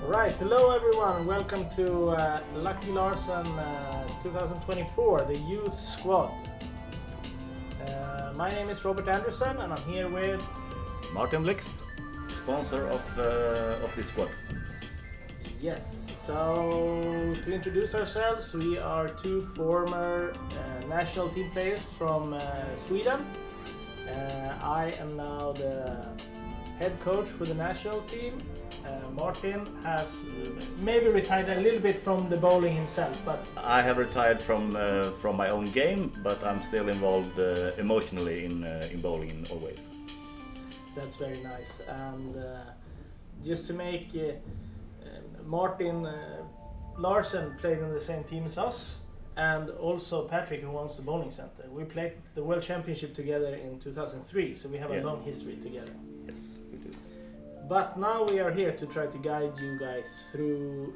Right, hello everyone, welcome to Lucky Larsen 2024, the youth squad. My name is Robert Anderson and I'm here with Martin Blixt, sponsor of this squad. Yes, so to introduce ourselves, we are two former national team players from Sweden. I am now the head coach for the national team. Martin has maybe retired a little bit from the bowling himself, but I have retired from my own game, but I'm still involved emotionally in bowling always. That's very nice. And just to make Martin Larsen played in the same team as us, and also Patrick, who owns the bowling center. We played the World Championship together in 2003, so we have a long history together. Yes, we do. But now we are here to try to guide you guys through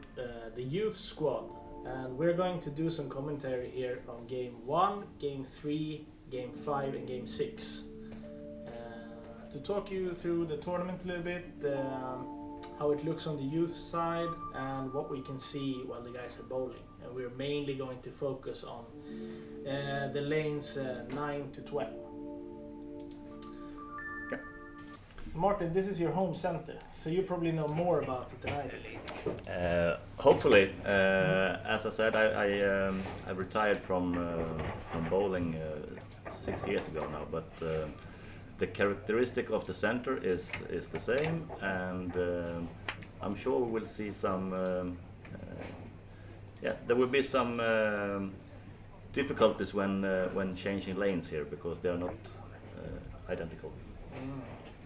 the youth squad, and we're going to do some commentary here on Game 1, Game 3, Game 5 and Game 6. To talk you through the tournament a little bit, how it looks on the youth side and what we can see while the guys are bowling. And we're mainly going to focus on the lanes 9 to 12. Martin, this is your home center, so you probably know more about it than I do. Hopefully, as I said, I retired from bowling 6 years ago now, but the characteristic of the center is the same, and I'm sure we will see some. There will be some difficulties when changing lanes here because they are not identical.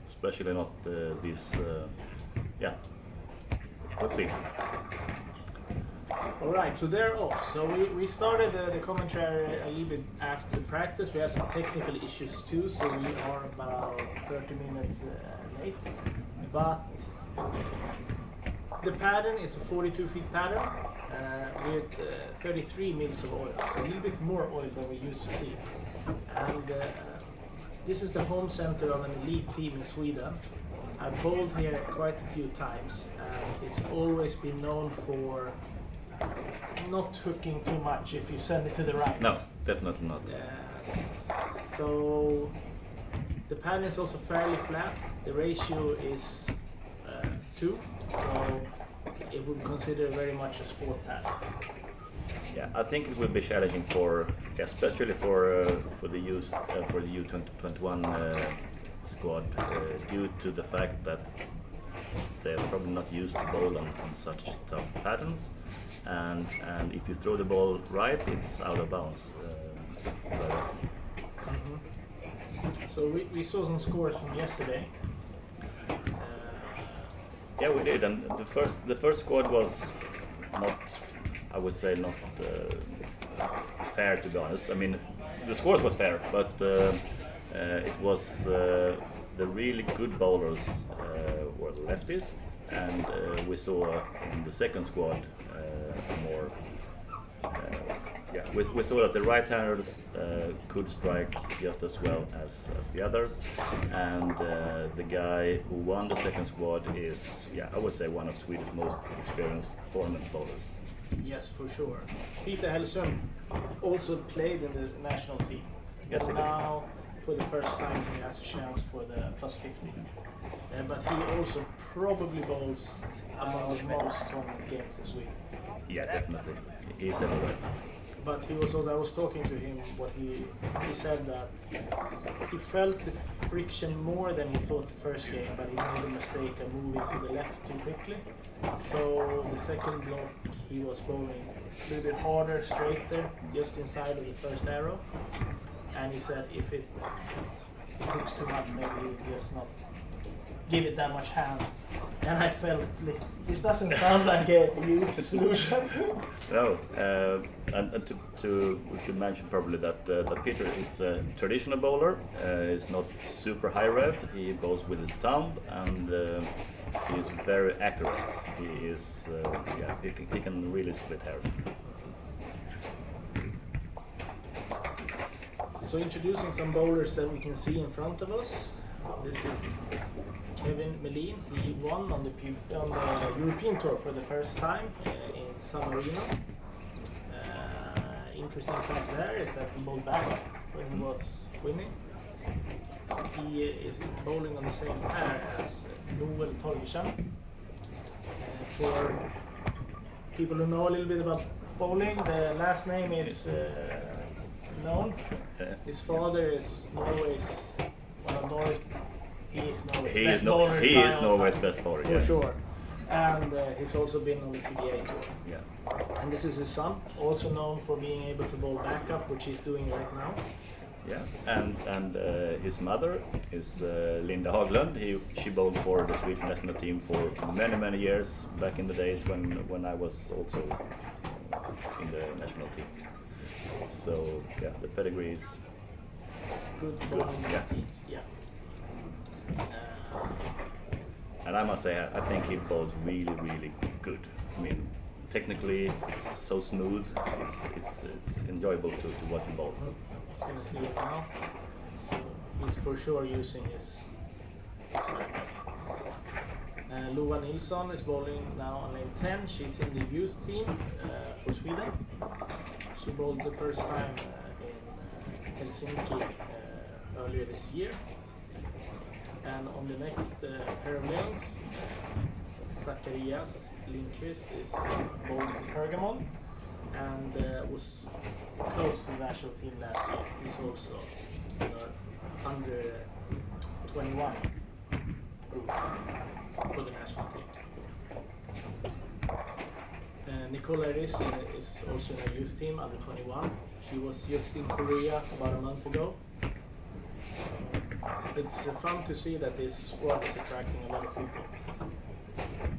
Especially not this. We'll see. Alright, so they're off. So we started the commentary a little bit after the practice. We had some technical issues too, so we are about 30 minutes late. But the pattern is a 42 feet pattern with 33 mils of oil, so a little bit more oil than we used to see. And this is the home center of an elite team in Sweden. I've bowled here quite a few times, and it's always been known for not hooking too much if you send it to the right. No, definitely not. So the pattern is also fairly flat. The ratio is 2, so it would consider very much a sport pattern. Yeah, I think it will be challenging especially for the youth for the U2021 squad due to the fact that they're probably not used to bowl on such tough patterns, and if you throw the ball right, it's out of bounds. So we saw some scores from yesterday. Yeah, we did, and the first squad was not. I would say not fair, to be honest. I mean, the scores was fair, but it was the really good bowlers were the lefties, and we saw in the second squad more. We saw that the right-handers could strike just as well as the others, and the guy who won the second squad is, I would say, one of Sweden's most experienced tournament bowlers. Yes, for sure. Peter Hellström also played in the national team. Yes, and now, for the first time, he has a chance for the plus 50. But he also probably bowls among the most tournament games this week. Yeah, definitely. He's everywhere. But he was also, I was talking to him, he said that he felt the friction more than he thought the first game, but he made a mistake of moving to the left too quickly. So the second block he was bowling a little bit harder, straighter, just inside of the first arrow. And he said if it hooks too much, maybe he would just not give it that much hand. And I felt this doesn't sound like a youth solution. No, and we should mention probably that Peter is a traditional bowler. He's not super high rev. He bowls with his thumb, and he is very accurate. He is, he can really split hairs. So introducing some bowlers that we can see in front of us. This is Kevin Melin. He won on the European Tour for the first time in San Marino. Interesting fact there is that he bowled back when he was winning. He is bowling on the same pair as Noel Torgersen. For people who know a little bit about bowling, the last name is known. His father is Norway's one of Norway's. He is Norway's best bowler. He is Norway's best bowler, for sure. And he's also been on the PGA Tour. Yeah. And this is his son, also known for being able to bowl backup, which he's doing right now. Yeah, and his mother is Linda Haglund. She bowled for the Swedish national team for many years back in the days when I was also in the national team. So yeah, the pedigree is Good. Yeah. And I must say, I think he bowled really good. I mean, technically, it's so smooth. It's enjoyable to watch him bowl. He's gonna see it now. So he's for sure using his backup. Lova Nilsson is bowling now on lane 10. She's in the youth team for Sweden. She bowled the first time in Helsinki earlier this year. And on the next pair of lanes, Zacharias Lindqvist is bowling for Pergamon and was close to the national team last year. He's also in the under 21 group for the national team. Nicola Riss is also in a youth team under 21. She was just in Korea about a month ago. It's fun to see that this squad is attracting a lot of people.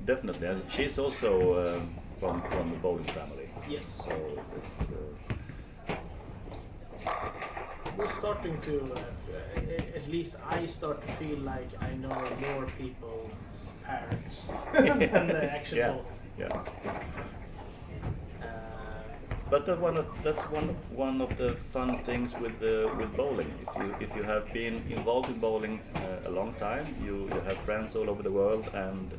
Definitely, and she's also from the bowling family. Yes. So it's. We're starting to, at least I start to feel like I know more people's parents than the actual bowl. Yeah. But that's one of the fun things with bowling. If you have been involved in bowling a long time, you have friends all over the world, and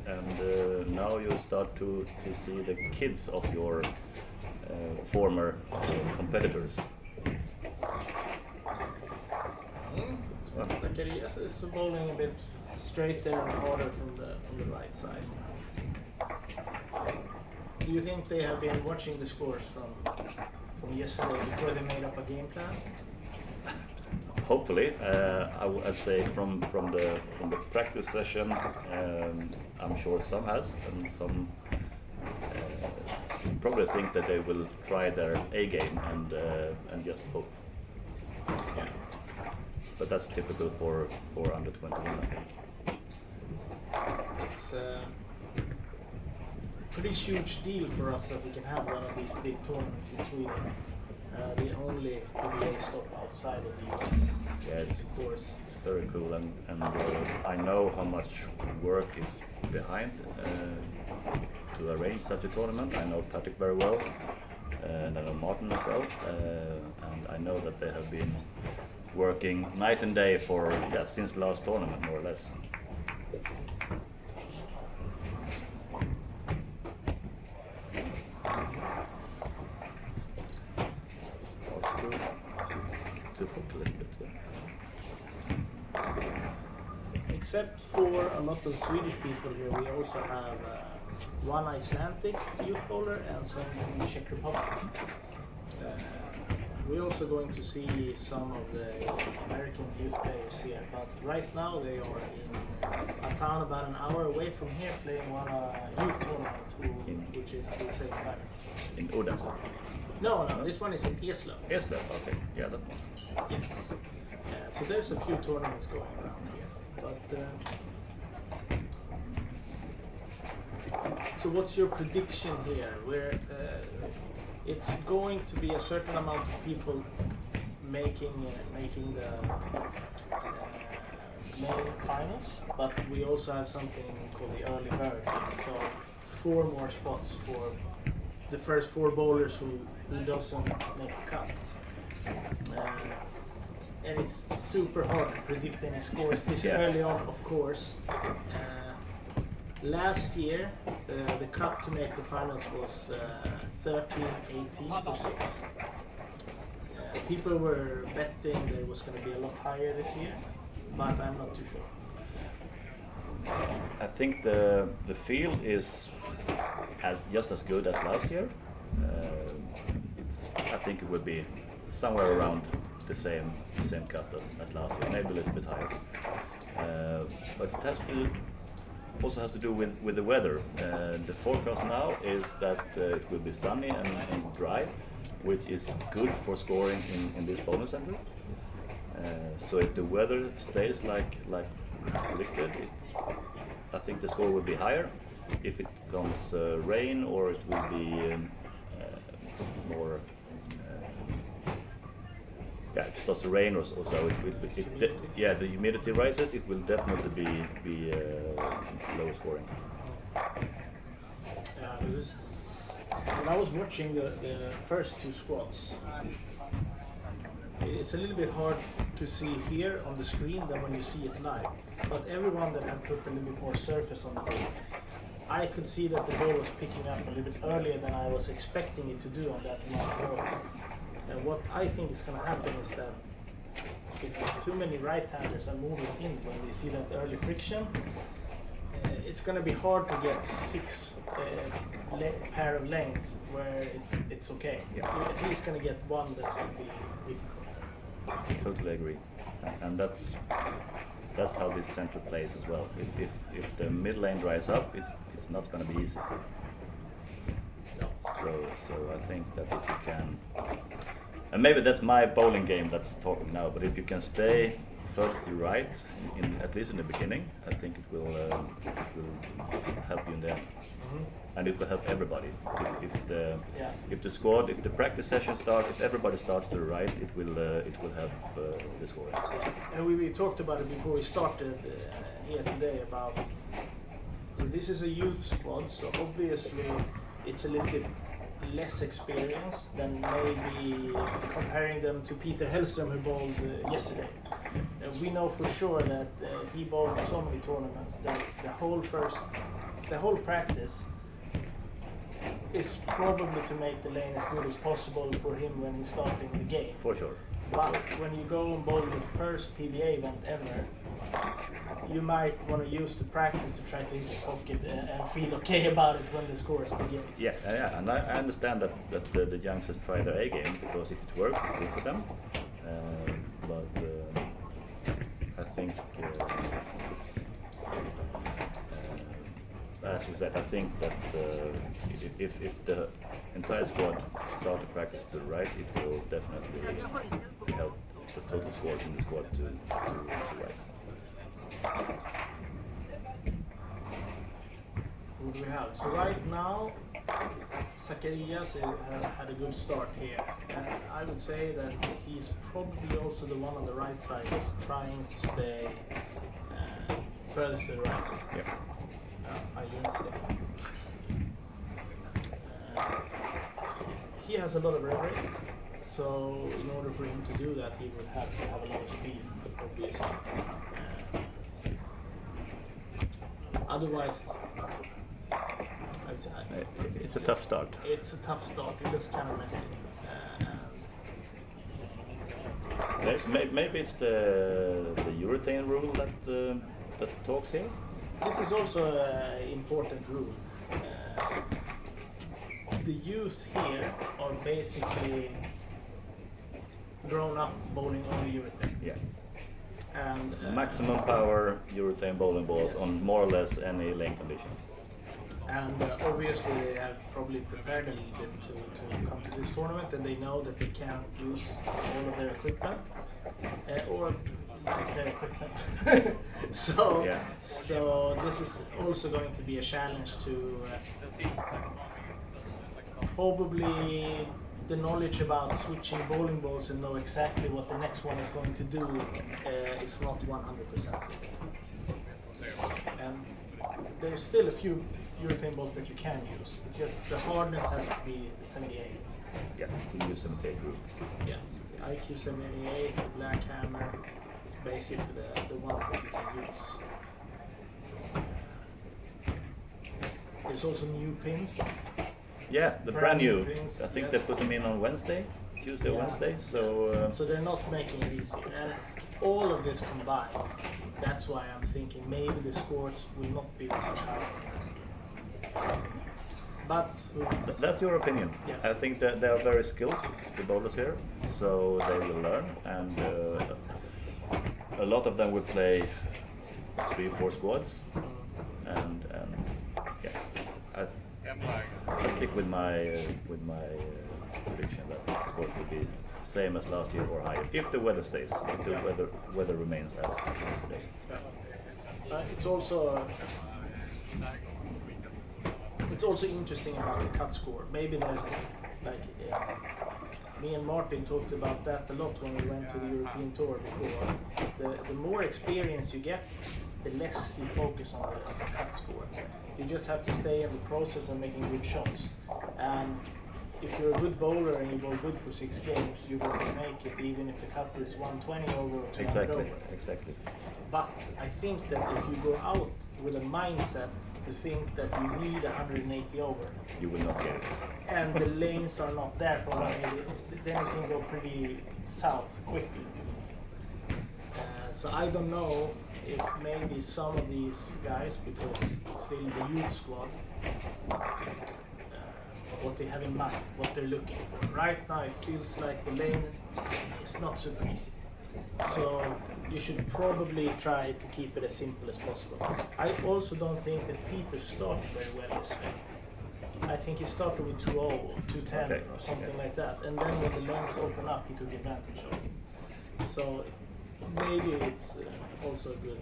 now you start to see the kids of your former competitors. Zacharias is bowling a bit straighter and harder from the right side. Do you think they have been watching the scores from yesterday before they made up a game plan? Hopefully, I'd say from the practice session, I'm sure some has, and some probably think that they will try their A game and just hope. Yeah. But that's typical for under 21, I think. It's pretty huge deal for us that we can have one of these big tournaments in Sweden. The only PBA stop outside of the US. Yeah, of course. It's very cool, and I know how much work is behind to arrange such a tournament. I know Patrick very well, and I know Martin as well, and I know that they have been working night and day since the last tournament, more or less. To hook a little bit. Except for a lot of Swedish people here, we also have one Icelandic youth bowler and some from the Czech Republic. We're also going to see some of the American youth players here, but right now they are in a town about an hour away from here playing one youth tournament, which is the same time. In Odense? No, this one is in Eslöv. Eslöv, okay, yeah, that one. Yes. So there's a few tournaments going around here, but so what's your prediction here? Where it's going to be a certain amount of people making the main finals, but we also have something called the early bird. So 4 more spots for the first 4 bowlers who doesn't make the cut. and it's super hard to predict any scores this Yeah. early on, of course. Last year, the cut to make the finals was 13-18 for 6. People were betting that it was going to be a lot higher this year, but I'm not too sure. I think the field is just as good as last year. I think it would be somewhere around the same cut as last year, maybe a little bit higher. But it also has to do with the weather. The forecast now is that it will be sunny and dry, which is good for scoring in this bowling center. So if the weather stays like predicted, I think the score will be higher. If it comes rain or it will be more, if it starts to rain or so, the humidity rises, it will definitely be lower scoring. Yeah, because when I was watching the first 2 squads, it's a little bit hard to see here on the screen than when you see it live. But everyone that had put a little bit more surface on the ball, I could see that the ball was picking up a little bit earlier than I was expecting it to do on that amount of ball. And what I think is going to happen is that if too many right-handers are moving in when they see that early friction, it's going to be hard to get 6 pair of lanes where it's okay. Yeah. You're at least going to get one that's going to be difficult. Totally agree, and that's how this center plays as well. If the mid lane dries up, it's not going to be easy. No. So I think that if you can, and maybe that's my bowling game that's talking now, but if you can stay further to the right, at least in the beginning, I think it will help you in the end. And it will help everybody. If the squad, if the practice session starts, if everybody starts to the right, it will help the scoring. And we talked about it before we started here today about. So this is a youth squad, so obviously it's a little bit less experience than maybe comparing them to Peter Hellström who bowled yesterday. We know for sure that he bowled so many tournaments that the whole practice is probably to make the lane as good as possible for him when he's starting the game. For sure. But when you go and bowl the first PBA event ever, you might want to use the practice to try to hit the pocket and feel okay about it when the scores begins. Yeah, and I understand that the youngsters try their A game because if it works, it's good for them. But I think, as we said, I think that if the entire squad start to practice to the right, it will definitely help the total scores in the squad to rise. Who do we have? So right now, Zacharias had a good start here. And I would say that he's probably also the one on the right side that's trying to stay furthest to the right. Yeah. He has a lot of rev rate, so in order for him to do that, he would have to have a lot of speed, obviously. Otherwise, I would say it's a tough start. It's a tough start. It looks kind of messy. Maybe it's the urethane rule that talks here. This is also an important rule. The youth here are basically grown up bowling on urethane. Yeah. And maximum power urethane bowling balls yes. on more or less any lane condition. And obviously they have probably prepared a little bit to come to this tournament, and they know that they can't use all of their equipment or like their equipment. So this is also going to be a challenge to probably the knowledge about switching bowling balls and know exactly what the next one is going to do is not 100%. And there's still a few urethane balls that you can use. It's just the hardness has to be 78. Yeah, the U78 group. Yes, the IQ78, the Black Hammer is basically the ones that you can use. There's also new pins. Yeah, the brand new. pins. I think yes. they put them in on Tuesday, Yeah. Wednesday. So So they're not making it easy. And all of this combined, that's why I'm thinking maybe the scores will not be much higher than last year. But that's your opinion. Yeah. I think that they are very skilled, the bowlers here, so they will learn, and a lot of them will play 3-4 squads, and yeah, I stick with my prediction that the scores will be the same as last year or higher if the weather stays, if the weather remains as yesterday. It's also interesting about the cut score. Maybe there's me and Martin talked about that a lot when we went to the European tour before. The more experience you get, the less you focus on the cut score. You just have to stay in the process of making good shots. And if you're a good bowler and you bowl good for 6 games, you're going to make it even if the cut is 120 over or 200 over. Exactly. But I think that if you go out with a mindset to think that you need 180 over, you will not get it. And the lanes are not there for 180, then it can go pretty south quickly. So I don't know if maybe some of these guys, because it's still the youth squad, what they have in mind, what they're looking for. Right now it feels like the lane is not super easy. So you should probably try to keep it as simple as possible. I also don't think that Peter started very well this year. I think he started with 2-0 or 2-10 or something like that. And then when the lanes opened up, he took advantage of it. So maybe it's also good.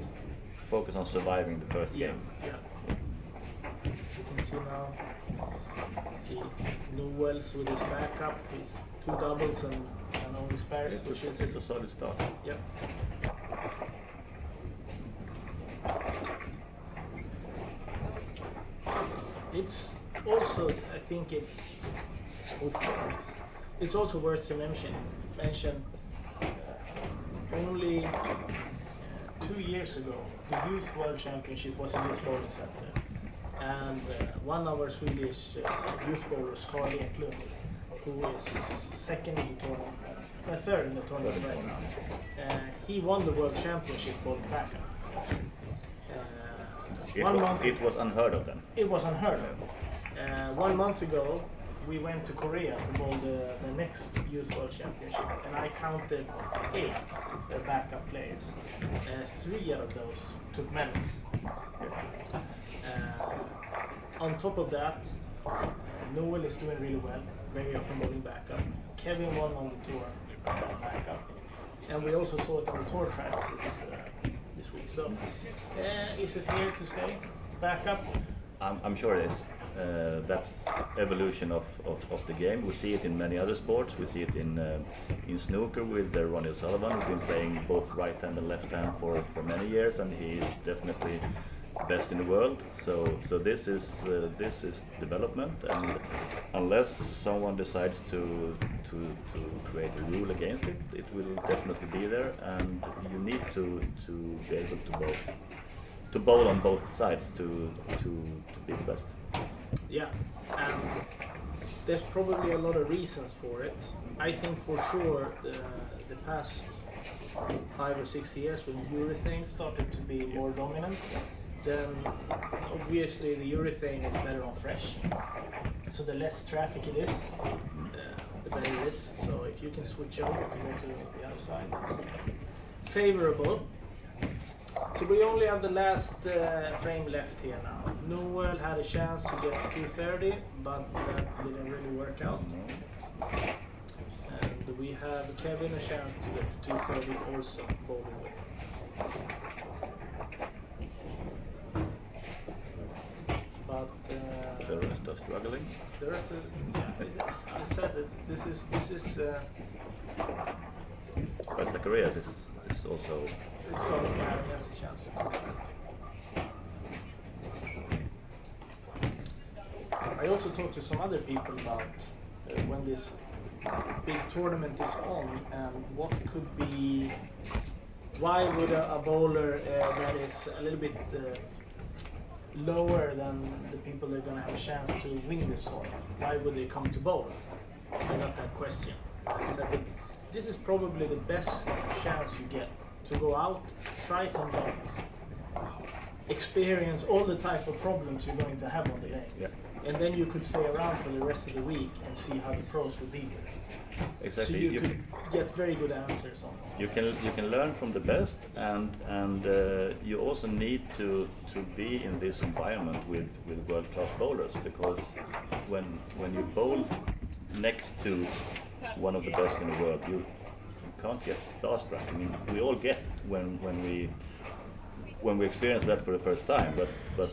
Focus on surviving the first game. Yeah. You can see now, Newells with his backup, his 2 doubles and only spares. It's a solid start. Yep. It's also, I think it's also worth to mention only 2 years ago, the Youth World Championship was in this bowling center. And one of our Swedish youth bowlers, Carl Eklund, who is third in the tournament right now, he won the World Championship bowling backup. It was unheard of then. It was unheard of. 1 month ago, we went to Korea to bowl the next Youth World Championship, and I counted 8 backup players. 3 out of those took medals. On top of that, Noel is doing really well, very often bowling backup. Kevin won on the tour backup, and we also saw it on the tour track this week. So, is it here to stay? Backup? I'm sure it is. That's evolution of the game. We see it in many other sports. We see it in snooker with Ronnie O'Sullivan, who's been playing both right hand and left hand for many years, and he is definitely the best in the world. So this is development, and unless someone decides to create a rule against it, it will definitely be there, and you need to be able to bowl on both sides to be the best. Yeah, and there's probably a lot of reasons for it. I think for sure the past 5 or 6 years when urethane started to be more dominant, then obviously the urethane is better on fresh. So the less traffic it is, the better it is. So if you can switch over to go to the other side, it's favorable. So we only have the last frame left here now. Noel had a chance to get to 230, but that didn't really work out. And we have Kevin a chance to get to 230 also bowling with. But the rest are struggling. The rest is, I said that this is But Zacharias is also. it's going to he has a chance to 230. I also talked to some other people about when this big tournament is on, and what could be, why would a bowler that is a little bit lower than the people that are going to have a chance to win this tournament, why would they come to bowl? I got that question. I said that this is probably the best chance you get to go out, try some bets, experience all the type of problems you're going to have on the lanes. Yeah. And then you could stay around for the rest of the week and see how the pros would deal with it. Exactly. So you could get very good answers on it. You can learn from the best, and you also need to be in this environment with world class bowlers, because when you bowl next to one of the best in the world, you can't get starstruck. I mean, we all get when we experience that for the first time, but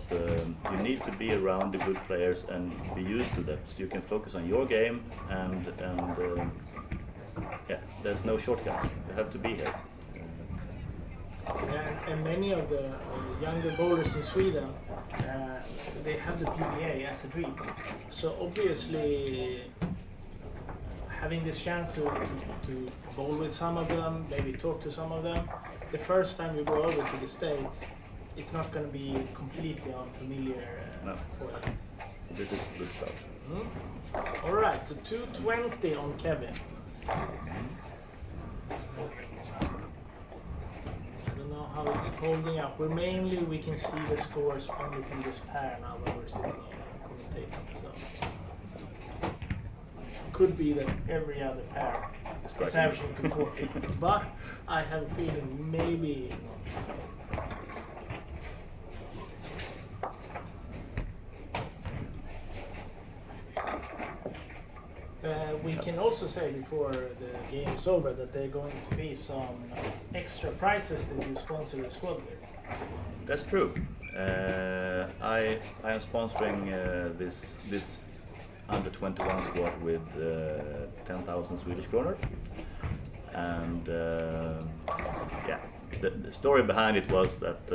you need to be around the good players and be used to them, so you can focus on your game, and yeah, there's no shortcuts. You have to be here. And many of the younger bowlers in Sweden, they have the PBA as a dream. So obviously, having this chance to bowl with some of them, maybe talk to some of them, the first time you go over to the States, it's not going to be completely unfamiliar for them. So this is a good start. Mm-hmm. All right, so 220 on Kevin. I don't know how it's holding up. We can see the scores only from this pair now when we're sitting here commentating. So could be that every other pair is averaging to 40, but I have a feeling maybe not. We can also say before the game is over that there are going to be some extra prizes that you sponsor the squad with. That's true. I am sponsoring this under 21 squad with 10,000 Swedish kronor, and yeah, the story behind it was that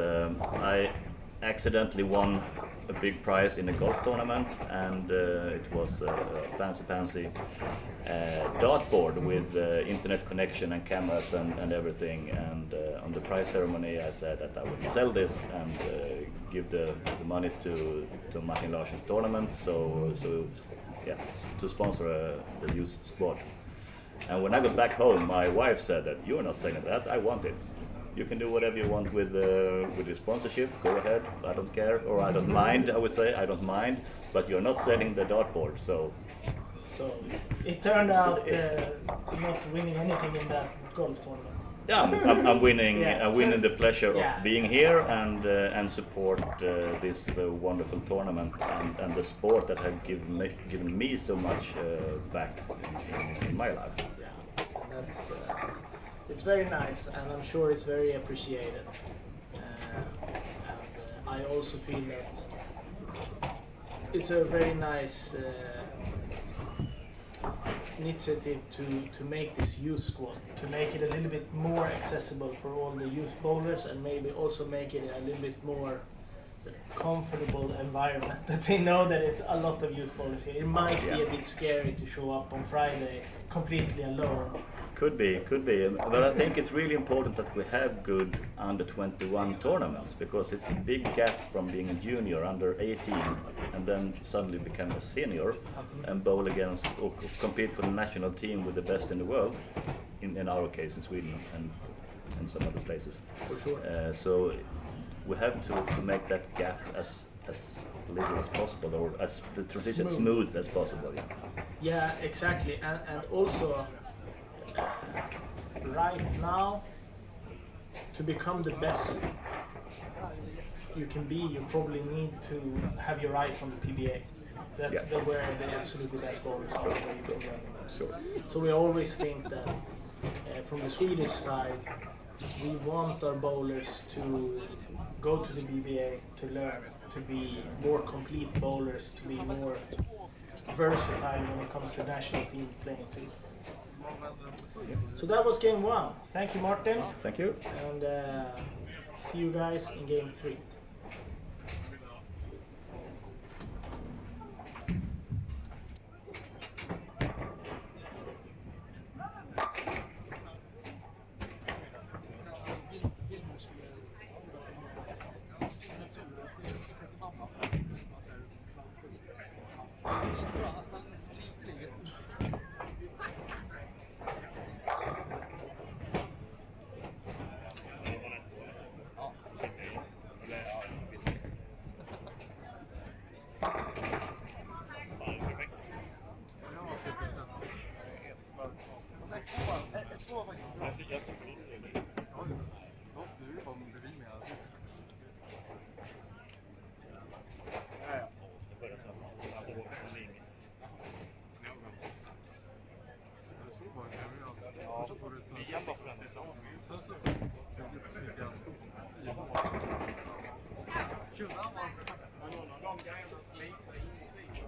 I accidentally won a big prize in a golf tournament, and it was a fancy dartboard with internet connection and cameras and everything, and on the prize ceremony I said that I would sell this and give the money to Lucky Larsen's tournament, so yeah, to sponsor the youth squad. And when I got back home, my wife said that you're not selling that, I want it. You can do whatever you want with the sponsorship, go ahead, I don't care, or I don't mind, I would say, I don't mind, but you're not selling the dartboard, so... So it turned out not winning anything in that golf tournament. Yeah, I'm winning. Yeah. I'm winning the pleasure Yeah. of being here and support this wonderful tournament and the sport that have given me so much back in my life. Yeah, that's it's very nice, and I'm sure it's very appreciated. And I also feel that it's a very nice initiative to make this youth squad, to make it a little bit more accessible for all the youth bowlers, and maybe also make it a little bit more comfortable environment, that they know that it's a lot of youth bowlers here. It might be a bit scary to show up on Friday completely alone. Could be, but I think it's really important that we have good under 21 tournaments, because it's a big gap from being a junior under 18 and then suddenly become a senior and bowl against or compete for the national team with the best in the world, in our case in Sweden and some other places. For sure. So we have to make that gap as little as possible, or as the transition smooth as possible. Yeah, exactly, and also right now, to become the best you can be, you probably need to have your eyes on the PBA. That's where the absolutely best bowlers are, where you can learn the most. So we always think that from the Swedish side, we want our bowlers to go to the PBA to learn, to be more complete bowlers, to be more versatile when it comes to national team playing too. So that was game 1. Thank you, Martin. Thank you. And see you guys in game 3. Nej, två var faktiskt bra. Jag ska bli det. Ja, nu var man bredvid mig alltså. Ja. Det börjar så att man går från links. Jag såg bara det. Ja, Först var det utan nian var förändrat. sen så tydligt snygga stora frimål. Kunde han vara... Någon av de grejerna sliter inuti.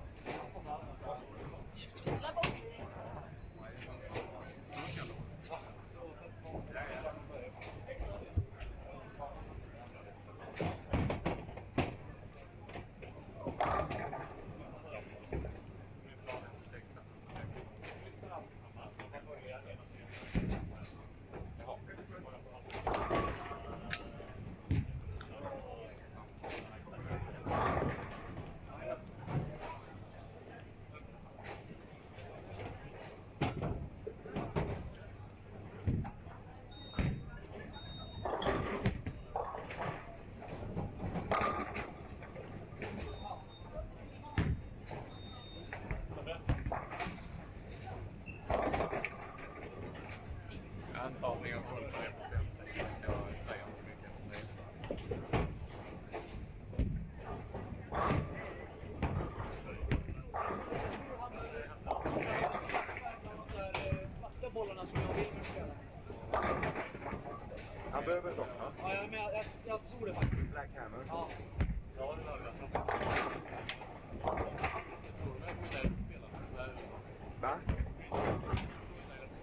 Antagning av koll på det på 5-6. Jag säger inte mycket om det. Svarta bollarna som jag vill spela. Han behöver sådana. Ja, men jag tror det faktiskt. Black Hammer. Ja. Ja, det var det. Va?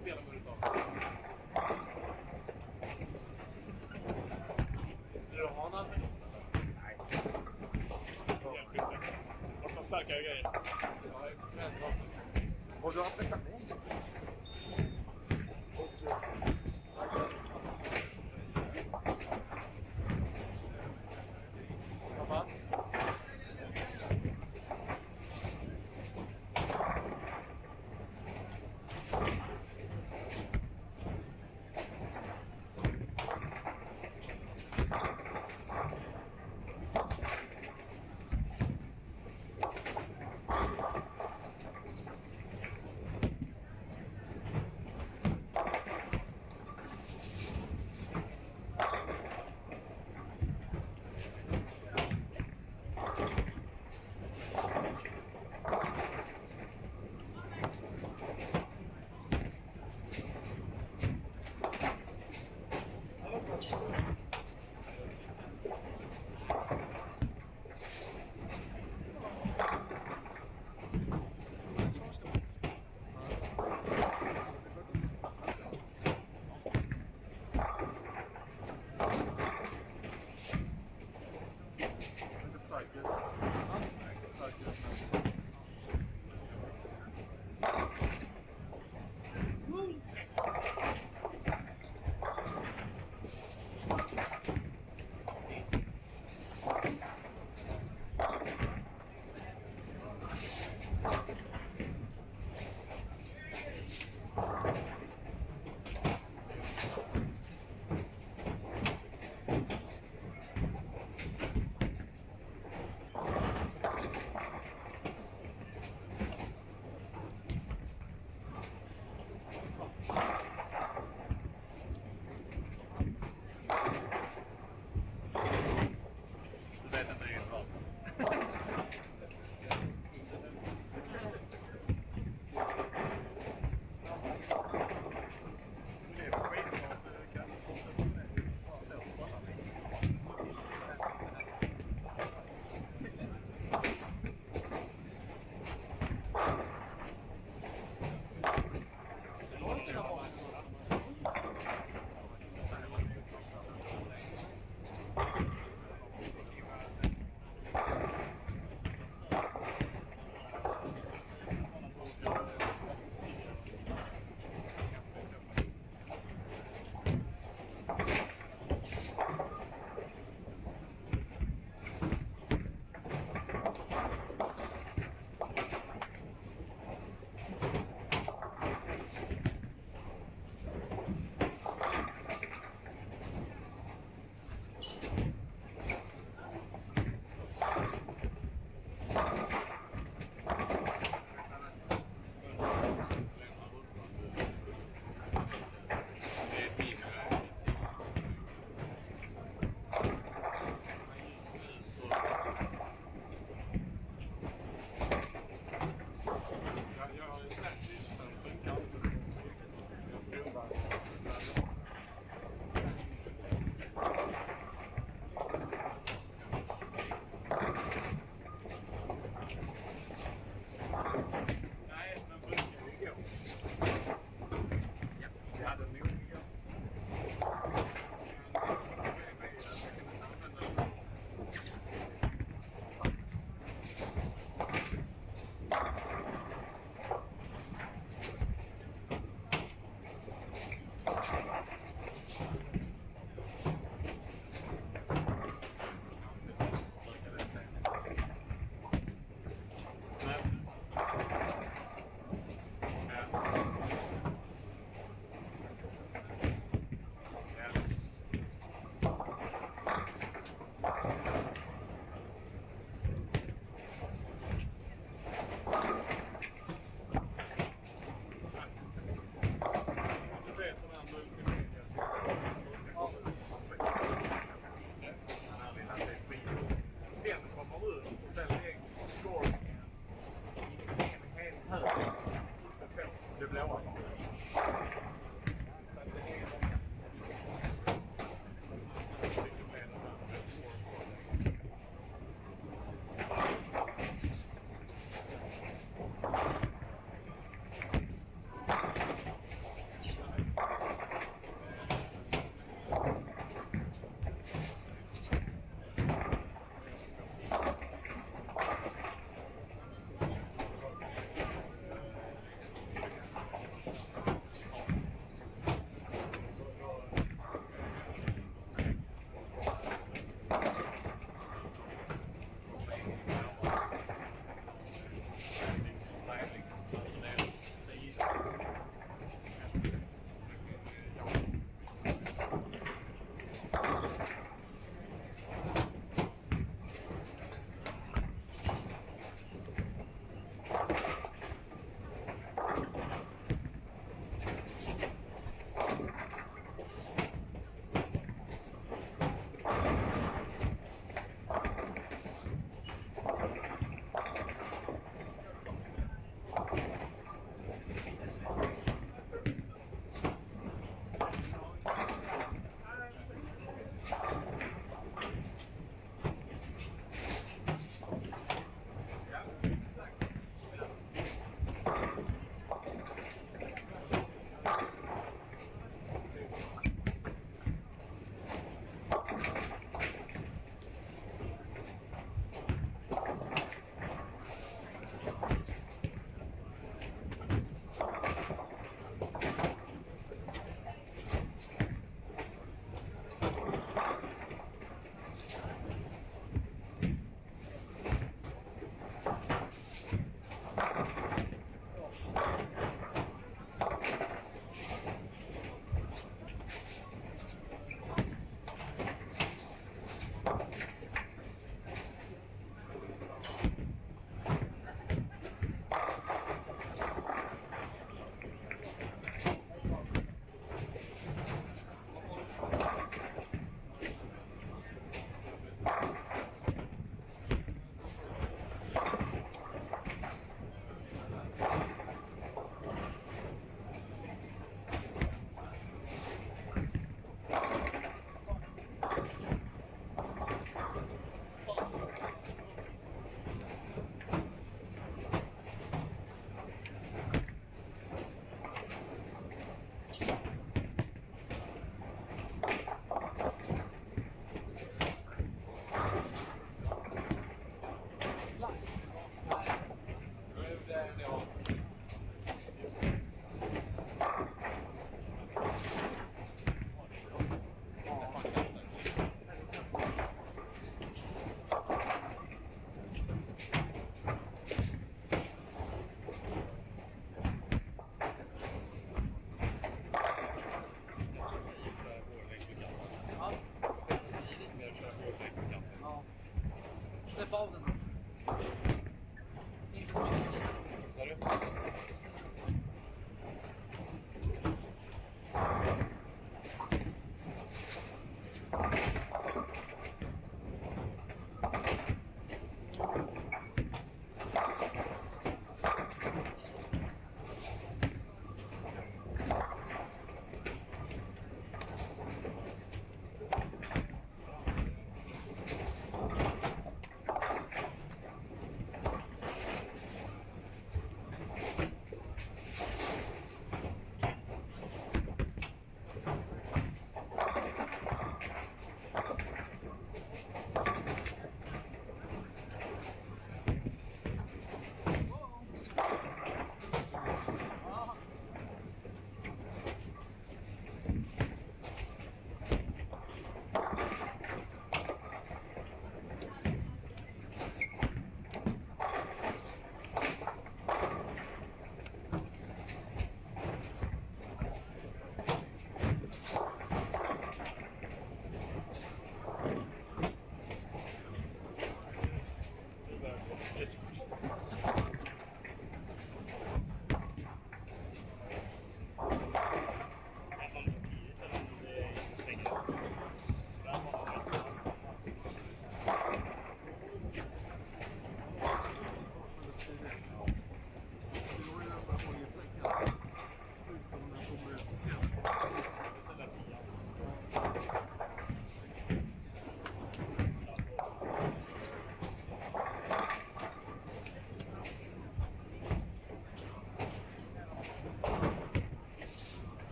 Spela med utav. Du har någon annan? Nej. Och så starkare grejer. Ja, Har du haft detta med? Pappa.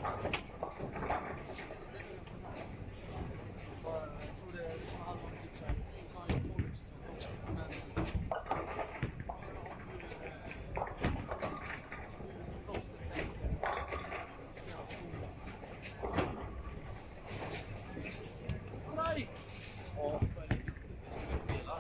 Jag tror det var halva typ så här. Så har jag college och sånt också. Men hur proffset tänker spela på skolan. Strike! Ja, för det skulle spela.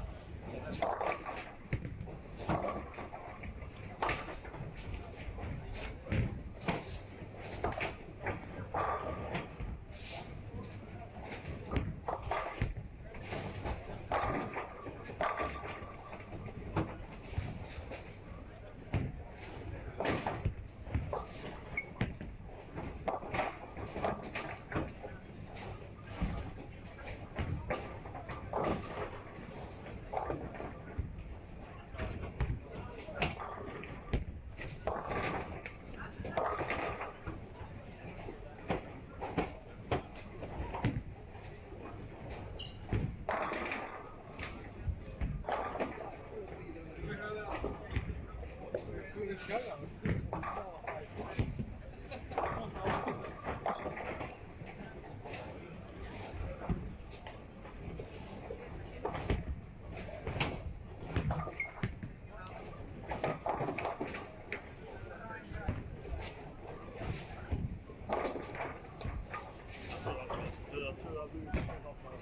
Jag tror att du hoppar.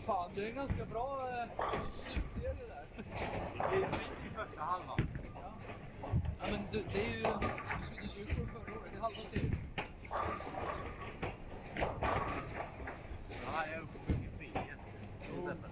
Fan, det är en ganska bra slutserie där. Det är i första halvan. Ja, men det är ju Swedish Youth förra året, det är halva serien. Ja, här är jag uppe på serien. Istället.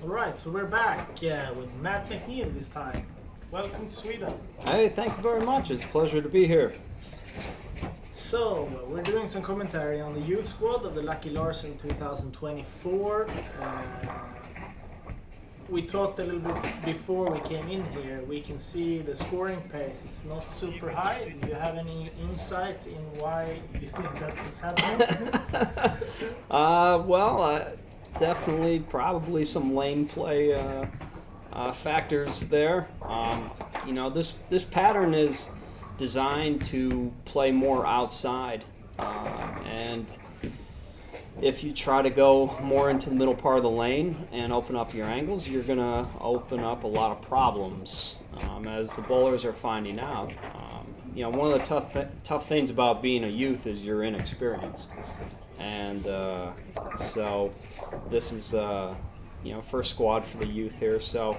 Alright, so we're back with Matt McNeel this time. Welcome to Sweden. Hey, thank you very much. It's a pleasure to be here. So, we're doing some commentary on the youth squad of the Lucky Larsen 2024. We talked a little bit before we came in here. We can see the scoring pace is not super high. Do you have any insight in why you think that's happening? definitely probably some lane play factors there. You know, this pattern is designed to play more outside, and if you try to go more into the middle part of the lane and open up your angles, you're going to open up a lot of problems, as the bowlers are finding out. You know, one of the tough things about being a youth is you're inexperienced, and so this is you know, first squad for the youth here. So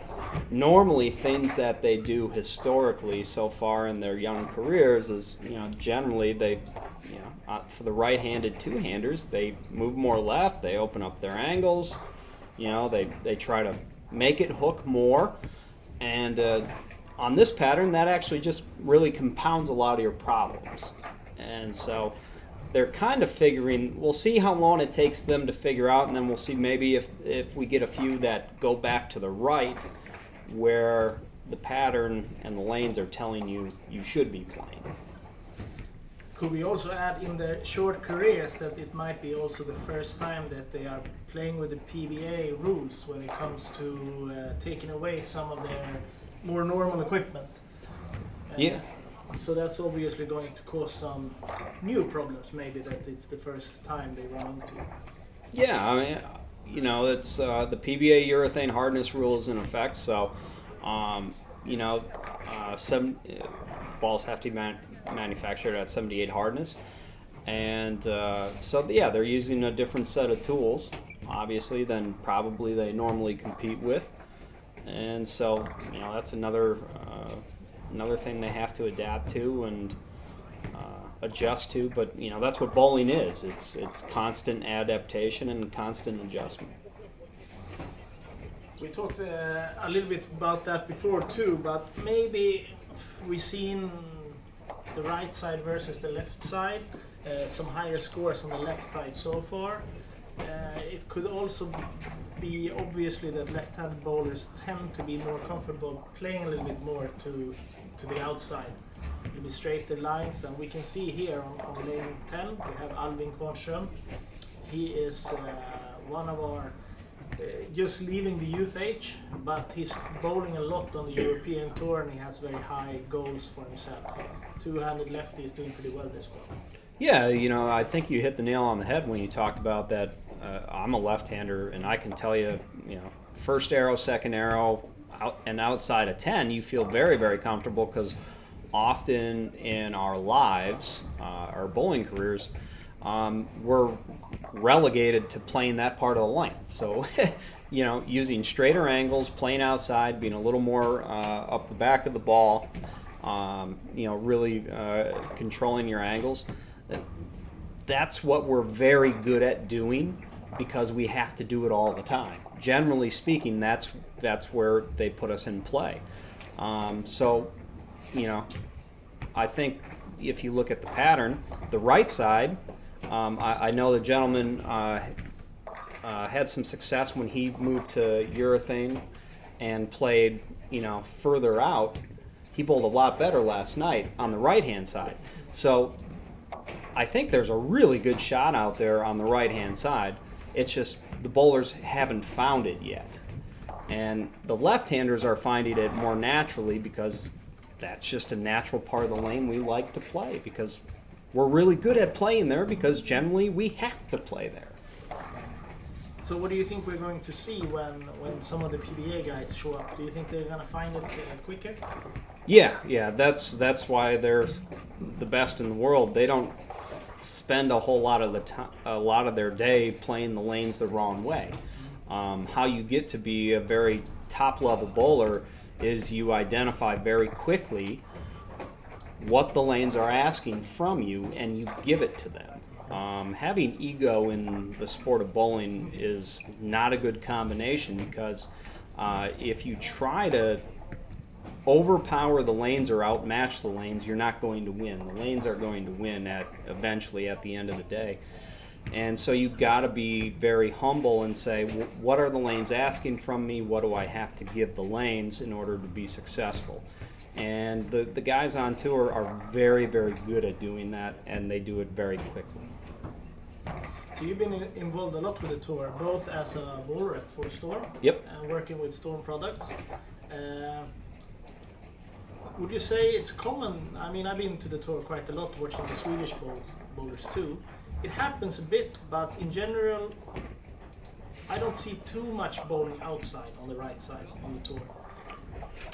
normally things that they do historically so far in their young careers is, you know, generally they, you know, for the right-handed two-handers, they move more left, they open up their angles, you know, they try to make it hook more, and on this pattern that actually just really compounds a lot of your problems. And so they're kind of figuring, we'll see how long it takes them to figure out, and then we'll see maybe if we get a few that go back to the right where the pattern and the lanes are telling you you should be playing. Could we also add in their short careers that it might be also the first time that they are playing with the PBA rules when it comes to taking away some of their more normal equipment? Yeah. So that's obviously going to cause some new problems, maybe, that it's the first time they run into. Yeah, I mean, you know, it's the PBA urethane hardness rule is in effect, so you know, balls have to be manufactured at 78 hardness, and so yeah, they're using a different set of tools, obviously, than probably they normally compete with, and so, you know, that's another thing they have to adapt to and adjust to. But, you know, that's what bowling is. It's constant adaptation and constant adjustment. We talked a little bit about that before too, but maybe we've seen the right side versus the left side, some higher scores on the left side so far. It could also be obviously that left-handed bowlers tend to be more comfortable playing a little bit more to the outside, a little bit straighter lines, and we can see here on lane 10 we have Alvin Kvarnström. He is one of our just leaving the youth age, but he's bowling a lot on the European tour and he has very high goals for himself. Two-handed lefty is doing pretty well this one. Yeah, you know, I think you hit the nail on the head when you talked about that. I'm a left-hander, and I can tell you, you know, first arrow, second arrow, and outside of 10, you feel very, very comfortable, because often in our lives, our bowling careers, we're relegated to playing that part of the lane. So, you know, using straighter angles, playing outside, being a little more up the back of the ball, you know, really controlling your angles. That's what we're very good at doing, because we have to do it all the time. Generally speaking, that's where they put us in play. So, you know, I think if you look at the pattern, the right side, I know the gentleman had some success when he moved to urethane and played, you know, further out. He bowled a lot better last night on the right-hand side. So I think there's a really good shot out there on the right-hand side. It's just the bowlers haven't found it yet. And the left-handers are finding it more naturally, because that's just a natural part of the lane we like to play, because we're really good at playing there, because generally we have to play there. So what do you think we're going to see when some of the PBA guys show up? Do you think they're going to find it quicker? Yeah, that's why they're the best in the world. They don't spend a whole lot of their day playing the lanes the wrong way. How you get to be a very top-level bowler is you identify very quickly what the lanes are asking from you, and you give it to them. Having ego in the sport of bowling is not a good combination, because if you try to overpower the lanes or outmatch the lanes, you're not going to win. The lanes are going to win eventually at the end of the day. And so you've got to be very humble and say, what are the lanes asking from me? What do I have to give the lanes in order to be successful? And the guys on tour are very, very good at doing that, and they do it very quickly. So you've been involved a lot with the tour, both as a ball rep for Storm Yep. and working with Storm products. Would you say it's common? I mean, I've been to the tour quite a lot, watching the Swedish bowlers too. It happens a bit, but in general, I don't see too much bowling outside on the right side on the tour.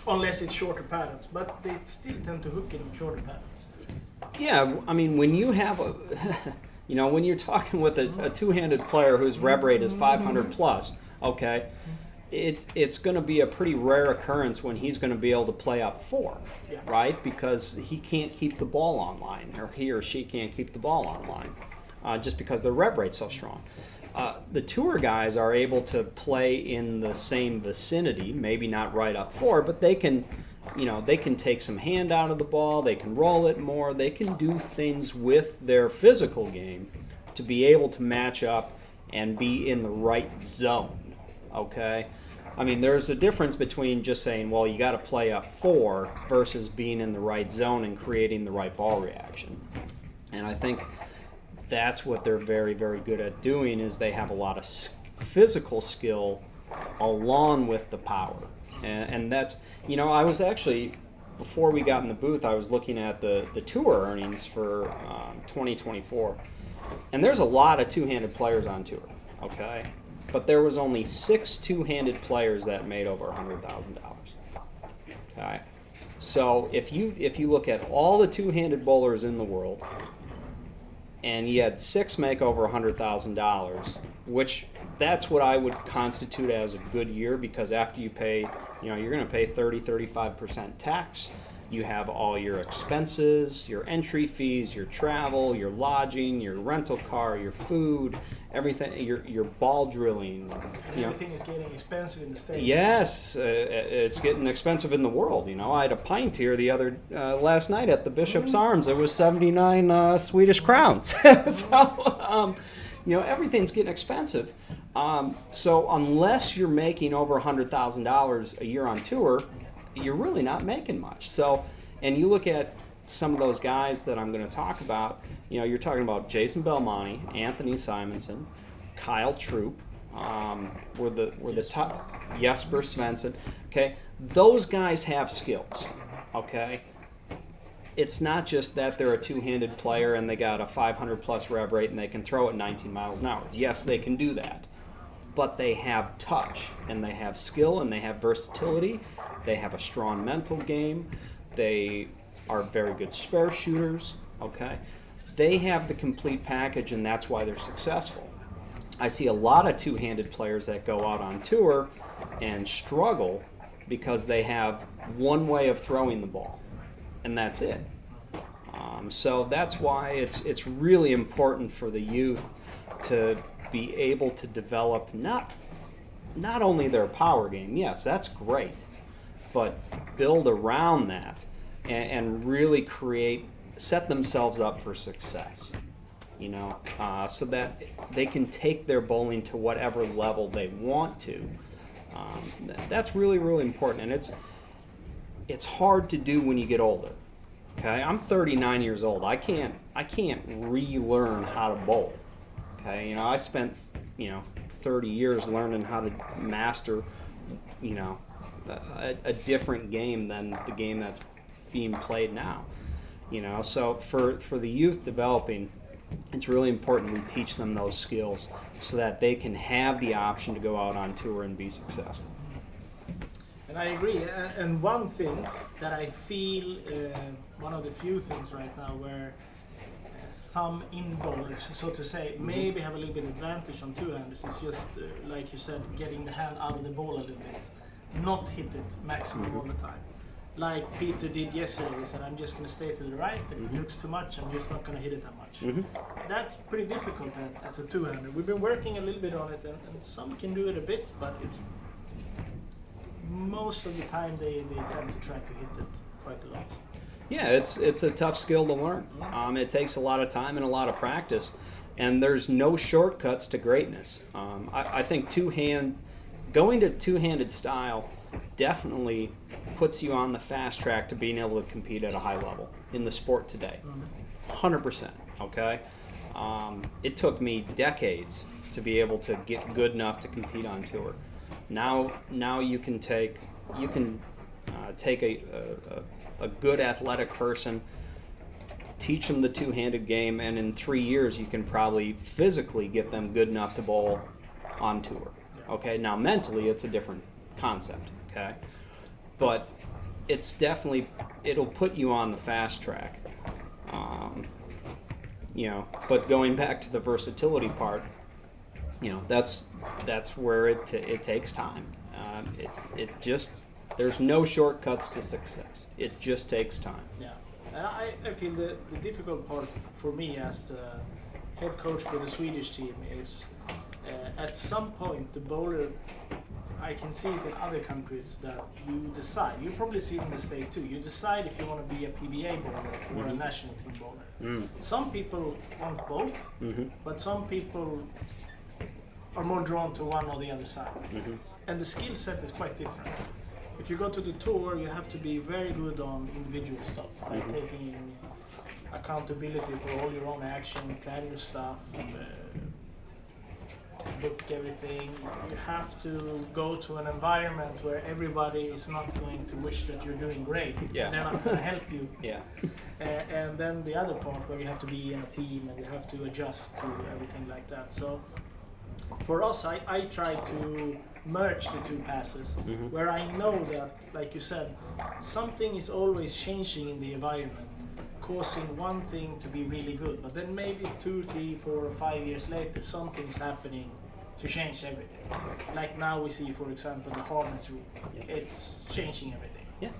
Unless it's shorter patterns, but they still tend to hook in on shorter patterns. Yeah, I mean, when you have a, when you're talking with a two-handed player whose rev rate is 500 plus, okay, it's going to be a pretty rare occurrence when he's going to be able to play up 4, Yeah. right? Because he can't keep the ball online, or he or she can't keep the ball online, just because their rev rate's so strong. The tour guys are able to play in the same vicinity, maybe not right up 4, but they can take some hand out of the ball, they can roll it more, they can do things with their physical game to be able to match up and be in the right zone, okay? I mean, there's a difference between just saying, well, you got to play up 4 versus being in the right zone and creating the right ball reaction. And I think that's what they're very, very good at doing, is they have a lot of physical skill along with the power. And that's, I was actually, before we got in the booth, I was looking at the tour earnings for 2024. And there's a lot of two-handed players on tour, okay? But there was only 6 two-handed players that made over $100,000, okay? So if you look at all the two-handed bowlers in the world, and you had 6 make over $100,000, which that's what I would constitute as a good year, because after you pay, you're going to pay 30-35% tax. You have all your expenses, your entry fees, your travel, your lodging, your rental car, your food, everything, your ball drilling. Everything is getting expensive in the States. Yes, it's getting expensive in the world. I had a pint here last night at the Bishop's Arms. It was 79 Swedish crowns. So, everything's getting expensive. So unless you're making over $100,000 a year on tour, you're really not making much. So, and you look at some of those guys that I'm going to talk about, you're talking about Jason Belmonte, Anthony Simonson, Kyle Troop, were the top, Jesper Svensson, okay? Those guys have skills, okay? It's not just that they're a two-handed player and they got a 500 plus rev rate and they can throw it 19 miles an hour. Yes, they can do that. But they have touch, and they have skill, and they have versatility. They have a strong mental game. They are very good spare shooters, okay? They have the complete package, and that's why they're successful. I see a lot of two-handed players that go out on tour and struggle because they have one way of throwing the ball, and that's it. So that's why it's really important for the youth to be able to develop not only their power game, yes, that's great, but build around that and really set themselves up for success, so that they can take their bowling to whatever level they want to. That's really, really important, and it's hard to do when you get older. Okay, I'm 39 years old. I can't relearn how to bowl. Okay, I spent 30 years learning how to master a different game than the game that's being played now. So for the youth developing, it's really important we teach them those skills so that they can have the option to go out on tour and be successful. And I agree. And one thing that I feel, one of the few things right now where some in bowlers, so to say, maybe have a little bit advantage on two-handers is just, like you said, getting the hand out of the ball a little bit. Not hit it maximum all the time. Like Peter did yesterday, he said, I'm just going to stay to the right, and if it looks too much, I'm just not going to hit it that much. That's pretty difficult as a two-hander. We've been working a little bit on it, and some can do it a bit, but it's most of the time they tend to try to hit it quite a lot. Yeah, it's a tough skill to learn. It takes a lot of time and a lot of practice, and there's no shortcuts to greatness. I think going to two-handed style definitely puts you on the fast track to being able to compete at a high level in the sport today. 100%, okay? It took me decades to be able to get good enough to compete on tour. Now you can take a good athletic person, teach them the two-handed game, and in 3 years you can probably physically get them good enough to bowl on tour. Okay, now mentally it's a different concept. Okay, but it's definitely, it'll put you on the fast track. But going back to the versatility part, that's where it takes time. It just, there's no shortcuts to success. It just takes time. Yeah, and I feel the difficult part for me as the head coach for the Swedish team is at some point the bowler, I can see it in other countries that you decide, you probably see it in the States too, you decide if you want to be a PBA bowler or a national team bowler. Some people want both, but some people are more drawn to one or the other side. And the skill set is quite different. If you go to the tour, you have to be very good on individual stuff, like taking accountability for all your own action, plan your stuff, book everything. You have to go to an environment where everybody is not going to wish that you're doing great. Yeah. They're not going to help you. Yeah. And then the other part where you have to be in a team and you have to adjust to everything like that. So for us, I try to merge the two passes, where I know that, like you said, something is always changing in the environment, causing one thing to be really good, but then maybe 2, 3, 4, or 5 years later, something's happening to change everything. Like now we see, for example, the harness rule. It's changing everything. Yeah.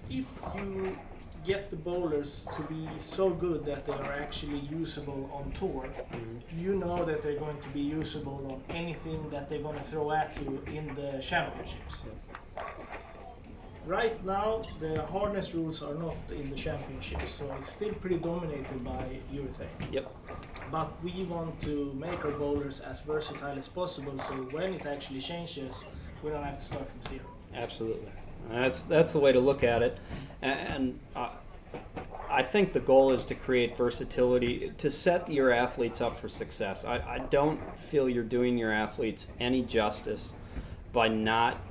If you get the bowlers to be so good that they are actually usable on tour, you know that they're going to be usable on anything that they're going to throw at you in the championships. Right now, the harness rules are not in the championships, so it's still pretty dominated by urethane. Yep. But we want to make our bowlers as versatile as possible, so when it actually changes, we don't have to start from zero. Absolutely. That's the way to look at it, and I think the goal is to create versatility, to set your athletes up for success. I don't feel you're doing your athletes any justice by not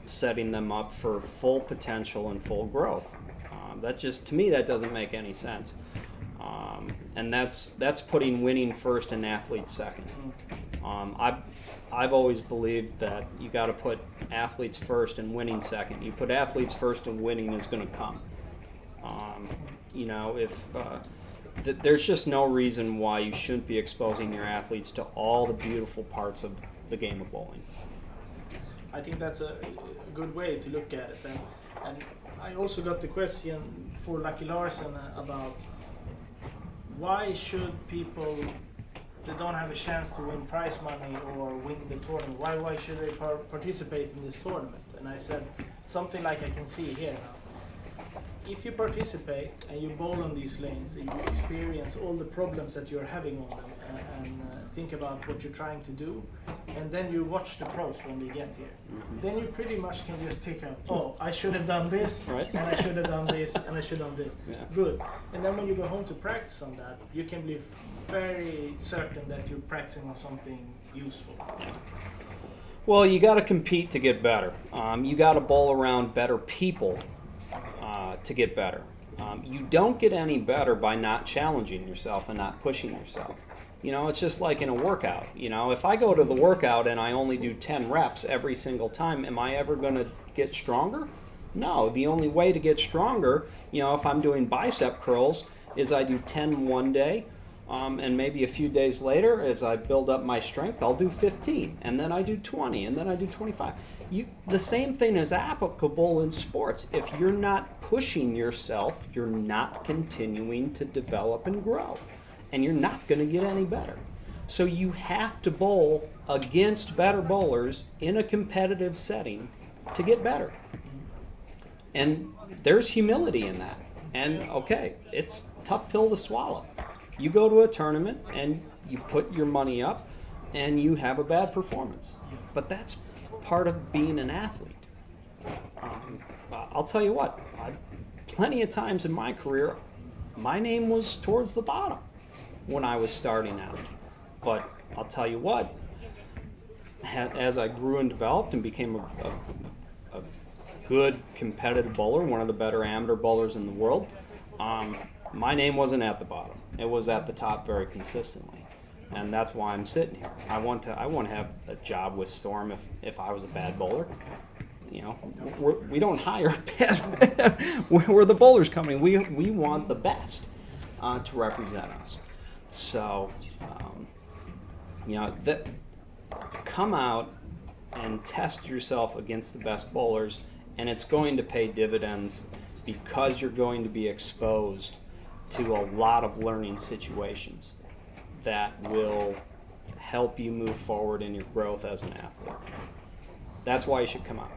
setting them up for full potential and full growth. That just, to me, that doesn't make any sense. And that's putting winning first and athletes second. I've always believed that you got to put athletes first and winning second. You put athletes first and winning is going to come. There's just no reason why you shouldn't be exposing your athletes to all the beautiful parts of the game of bowling. I think that's a good way to look at it. And I also got the question for Lucky Larsen about why should people that don't have a chance to win prize money or win the tournament, why should they participate in this tournament? And I said something like I can see here now. If you participate and you bowl on these lanes and you experience all the problems that you're having on them and think about what you're trying to do, and then you watch the pros when they get here, then you pretty much can just take out, oh, I should have done this, Right. and I should have done this, and I should have done this. Yeah. Good. And then when you go home to practice on that, you can be very certain that you're practicing on something useful. Well, you got to compete to get better. You got to bowl around better people to get better. You don't get any better by not challenging yourself and not pushing yourself. It's just like in a workout. If I go to the workout and I only do 10 reps every single time, am I ever going to get stronger? No. The only way to get stronger, if I'm doing bicep curls, is I do 10 one day, and maybe a few days later, as I build up my strength, I'll do 15, and then I do 20, and then I do 25. The same thing is applicable in sports. If you're not pushing yourself, you're not continuing to develop and grow, and you're not going to get any better. So you have to bowl against better bowlers in a competitive setting to get better. And there's humility in that. And okay, it's a tough pill to swallow. You go to a tournament and you put your money up and you have a bad performance. But that's part of being an athlete. I'll tell you what, plenty of times in my career, my name was towards the bottom when I was starting out. But I'll tell you what, as I grew and developed and became a good competitive bowler, one of the better amateur bowlers in the world, my name wasn't at the bottom. It was at the top very consistently. And that's why I'm sitting here. I want to have a job with Storm if I was a bad bowler. You know, we don't hire bad. We're the bowlers company. We want the best to represent us. So, you know, come out and test yourself against the best bowlers, and it's going to pay dividends because you're going to be exposed to a lot of learning situations that will help you move forward in your growth as an athlete. That's why you should come out.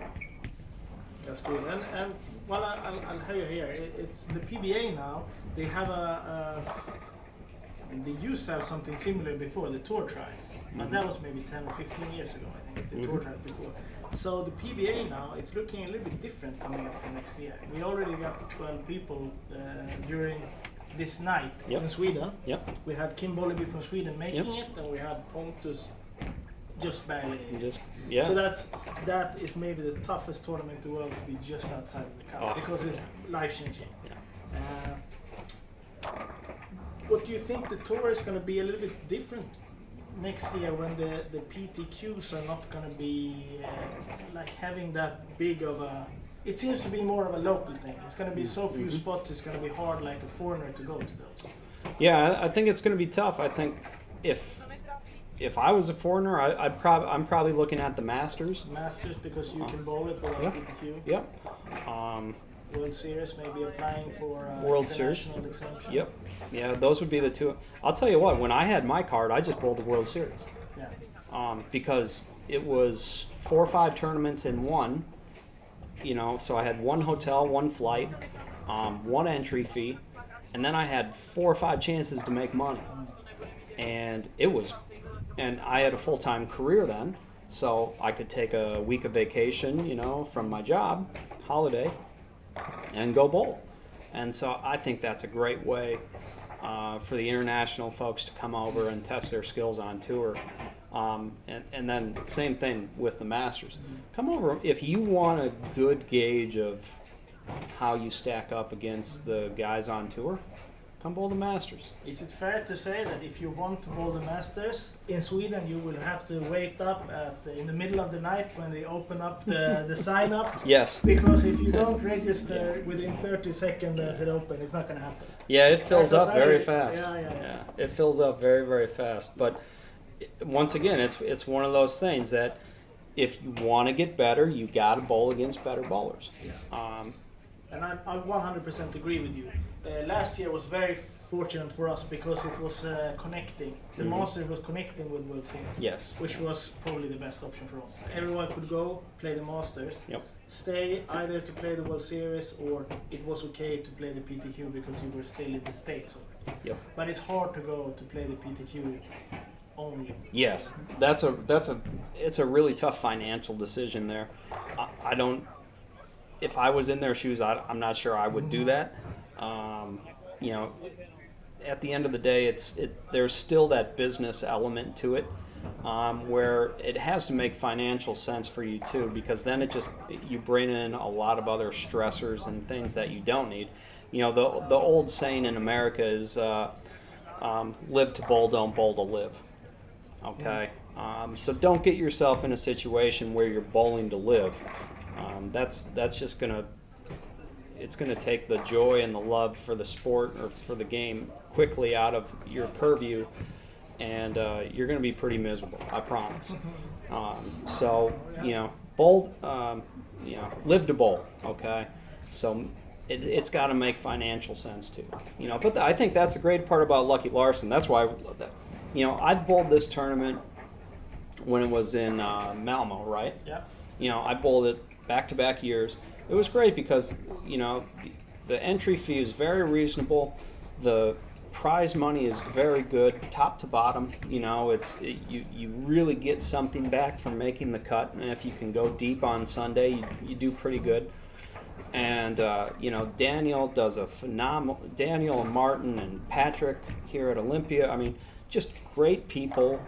That's good. And well, I'll have you here. It's the PBA now. They have they used to have something similar before, the tour trials. But that was maybe 10 or 15 years ago, I think, the tour trials before. So the PBA now, it's looking a little bit different coming up for next year. We already got the 12 people during this night in Sweden. Yep. We had Kim Bolleby from Sweden making it, and we had Pontus just barely. So that is maybe the toughest tournament in the world to be just outside of the cup because it's life changing. What do you think the tour is going to be a little bit different next year when the PTQs are not going to be like having that big of a... It seems to be more of a local thing. It's going to be so few spots, it's going to be hard like a foreigner to go to those. Yeah, I think it's going to be tough. I think if I was a foreigner, I'm probably looking at the Masters. Masters, because you can bowl it without PTQ. Yep. World Series, maybe applying for World Series. international exemption. Yep. Yeah, those would be the two. I'll tell you what, when I had my card, I just bowled the World Series. Yeah. Because it was 4 or 5 tournaments in one. You know, so I had one hotel, one flight, one entry fee, and then I had 4 or 5 chances to make money. And I had a full-time career then, so I could take a week of vacation, you know, from my job, holiday, and go bowl. And so I think that's a great way for the international folks to come over and test their skills on tour. And then same thing with the Masters. Come over if you want a good gauge of how you stack up against the guys on tour. Come bowl the Masters. Is it fair to say that if you want to bowl the Masters in Sweden, you will have to wait up in the middle of the night when they open up the sign up? Yes. Because if you don't register within 30 seconds as it opens, it's not going to happen. Yeah, it fills up very fast. Yeah. It fills up very, very fast. But once again, it's one of those things that if you want to get better, you got to bowl against better bowlers. Yeah. And I 100% agree with you. Last year was very fortunate for us because it was connecting. The Masters was connecting with World Series. Yes. Which was probably the best option for us. Everyone could go play the Masters, stay either to play the World Series, or it was okay to play the PTQ because you were still in the States already. Yep. But it's hard to go to play the PTQ only. Yes, it's a really tough financial decision there. I don't. If I was in their shoes, I'm not sure I would do that. You know, at the end of the day, there's still that business element to it, where it has to make financial sense for you too, because then you bring in a lot of other stressors and things that you don't need. You know, the old saying in America is live to bowl, don't bowl to live. Okay, so don't get yourself in a situation where you're bowling to live. That's just gonna take the joy and the love for the sport or for the game quickly out of your purview, and you're gonna be pretty miserable. I promise. So you know, bowl. You know, live to bowl. Okay, so it's got to make financial sense too. You know, but I think that's the great part about Lucky Larsen. That's why I love that. You know, I bowled this tournament when it was in Malmo, right? Yeah. You know, I bowled it back-to-back years. It was great because, you know, the entry fee is very reasonable. The prize money is very good, top to bottom. You know, you really get something back from making the cut. And if you can go deep on Sunday, you do pretty good. And Daniel does a phenomenal. Daniel and Martin and Patrick here at Olympia. I mean, just great people.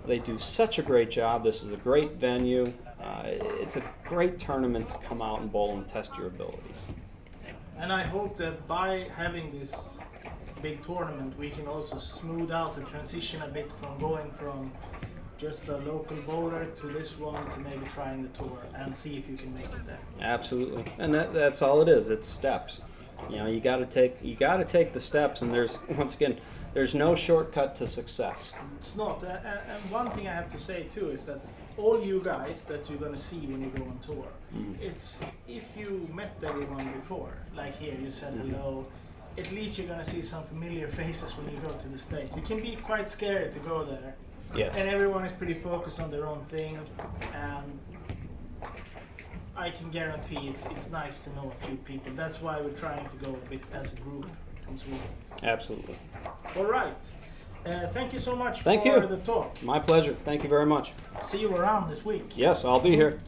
They do such a great job. This is a great venue. It's a great tournament to come out and bowl and test your abilities. And I hope that by having this big tournament, we can also smooth out the transition a bit from going from just a local bowler to this one to maybe trying the tour and see if you can make it there. Absolutely, and that's all it is. It's steps. You got to take the steps, and there's no shortcut to success. It's not. And one thing I have to say too is that all you guys that you're gonna see when you go on tour, it's if you met everyone before, like here you said hello. At least you're gonna see some familiar faces when you go to the States. It can be quite scary to go there. Yes. And everyone is pretty focused on their own thing, and I can guarantee it's nice to know a few people. That's why we're trying to go a bit as a group in Sweden. Absolutely. All right. Thank you so much Thank for you. the talk. My pleasure. Thank you very much. See you around this week. Yes, I'll be here.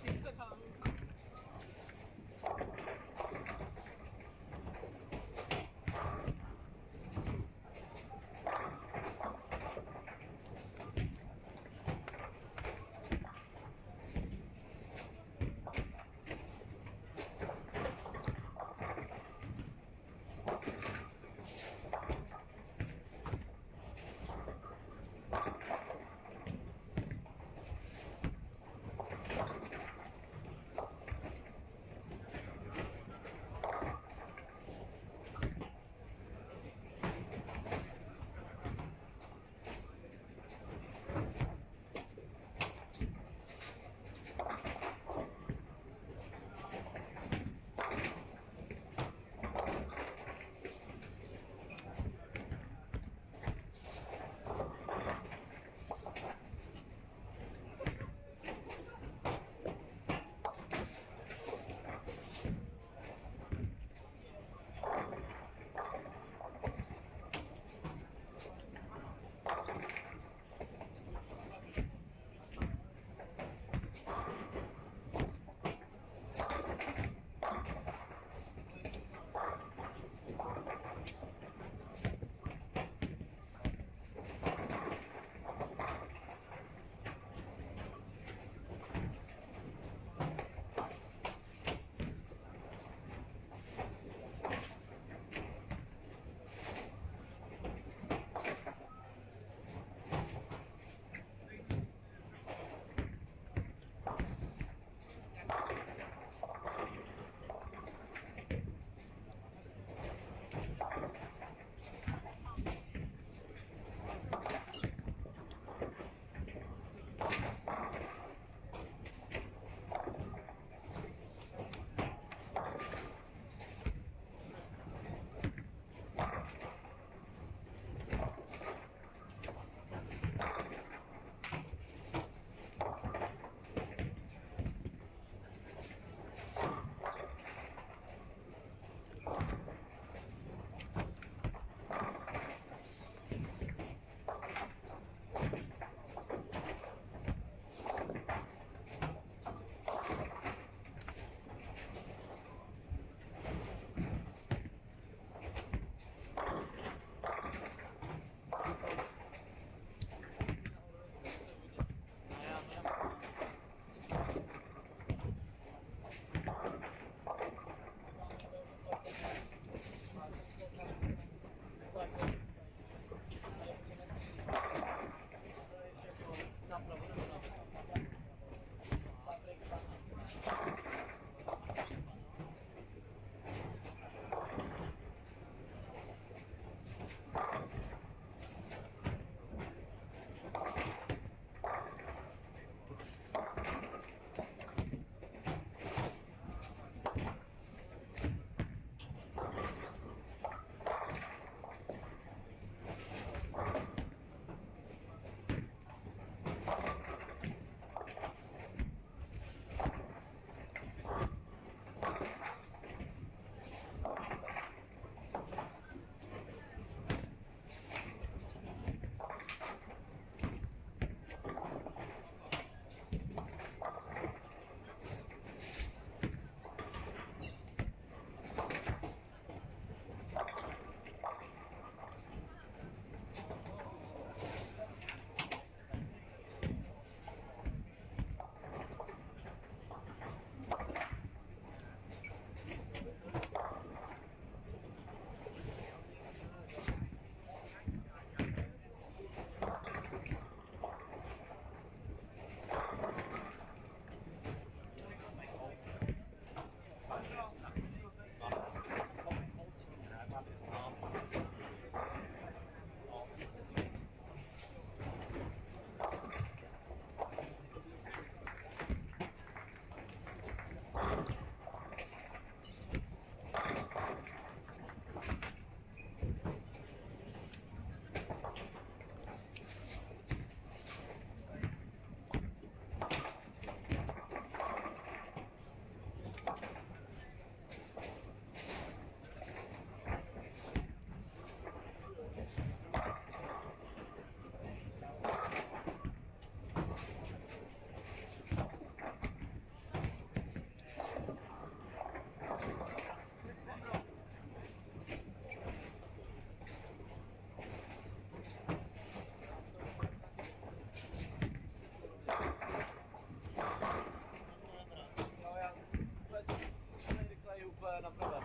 fixar det här. träna på det.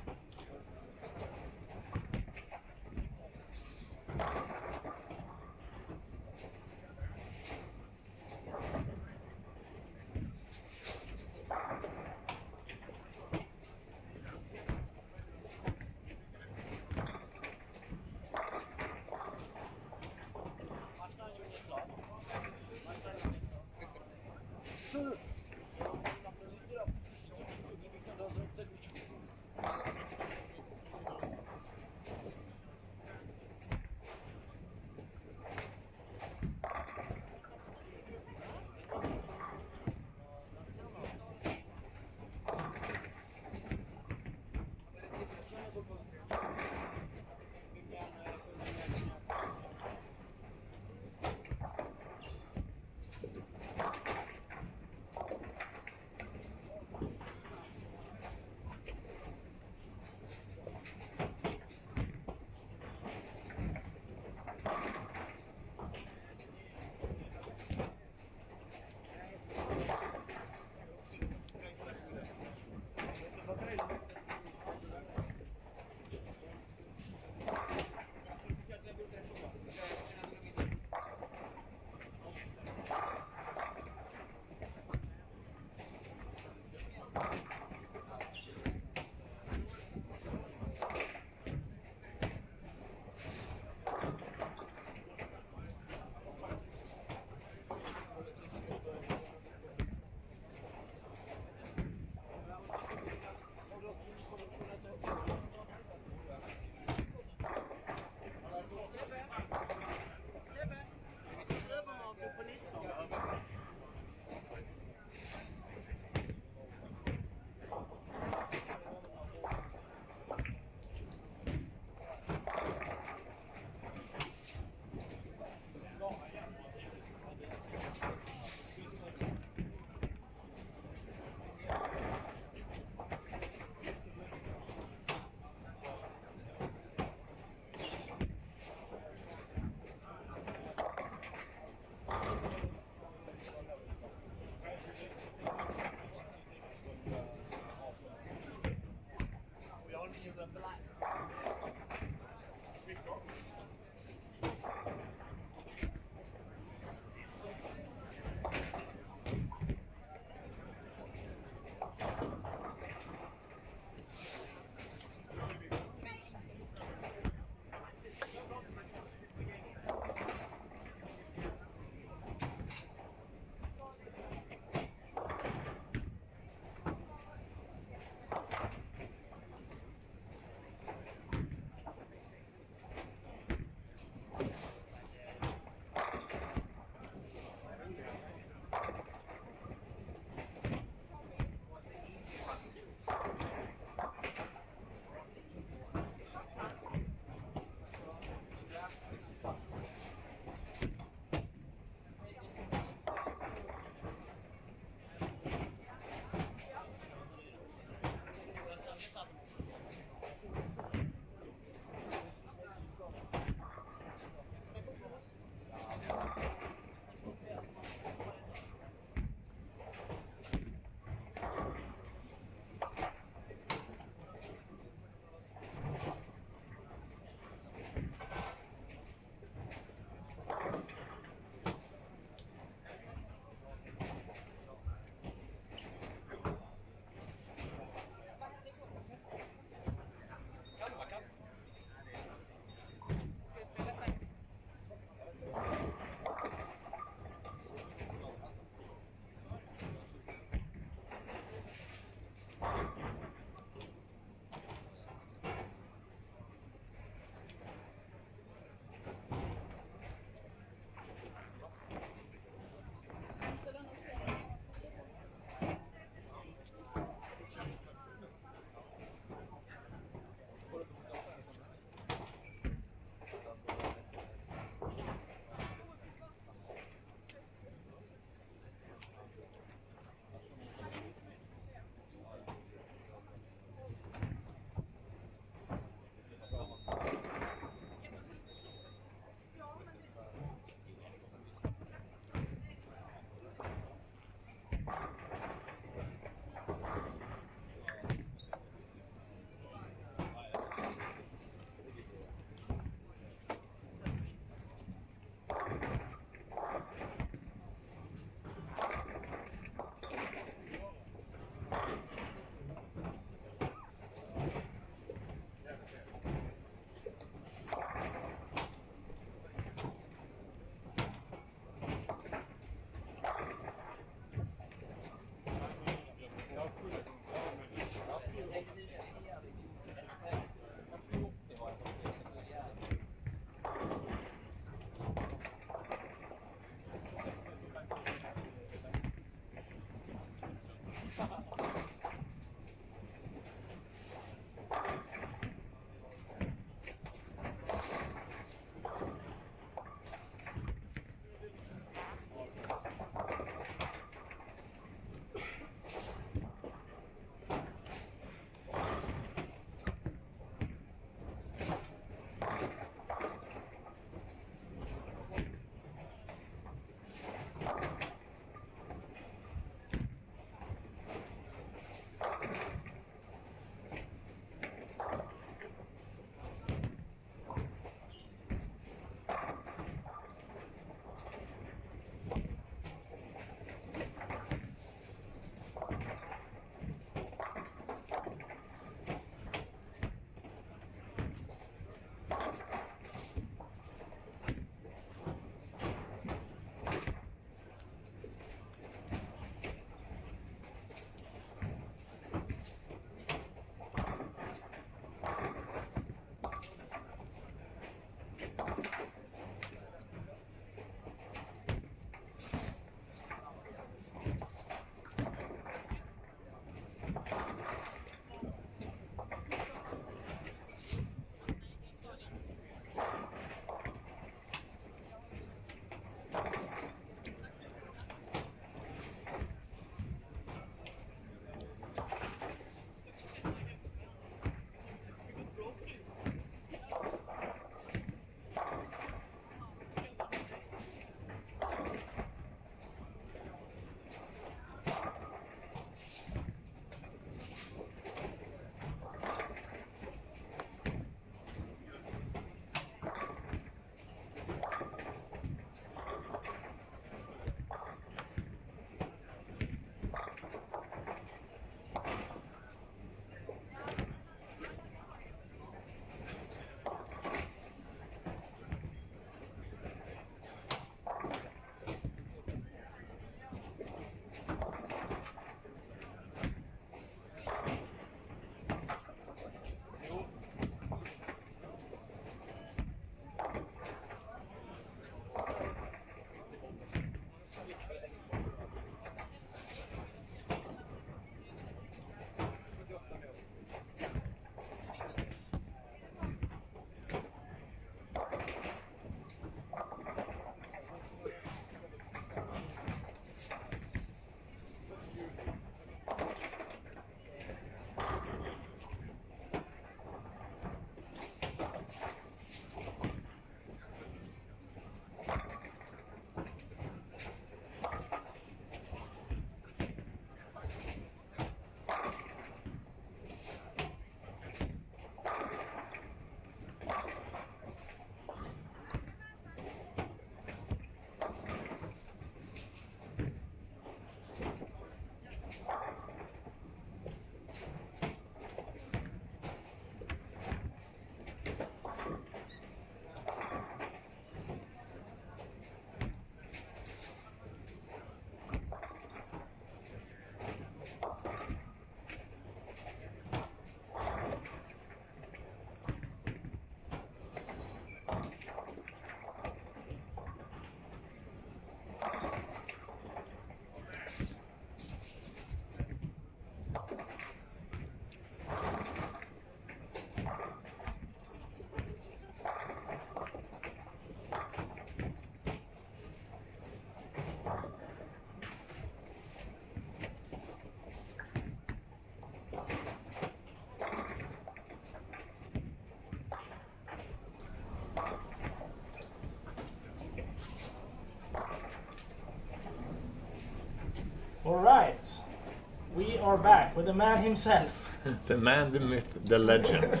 are back with the man himself. The man, the myth, the legend.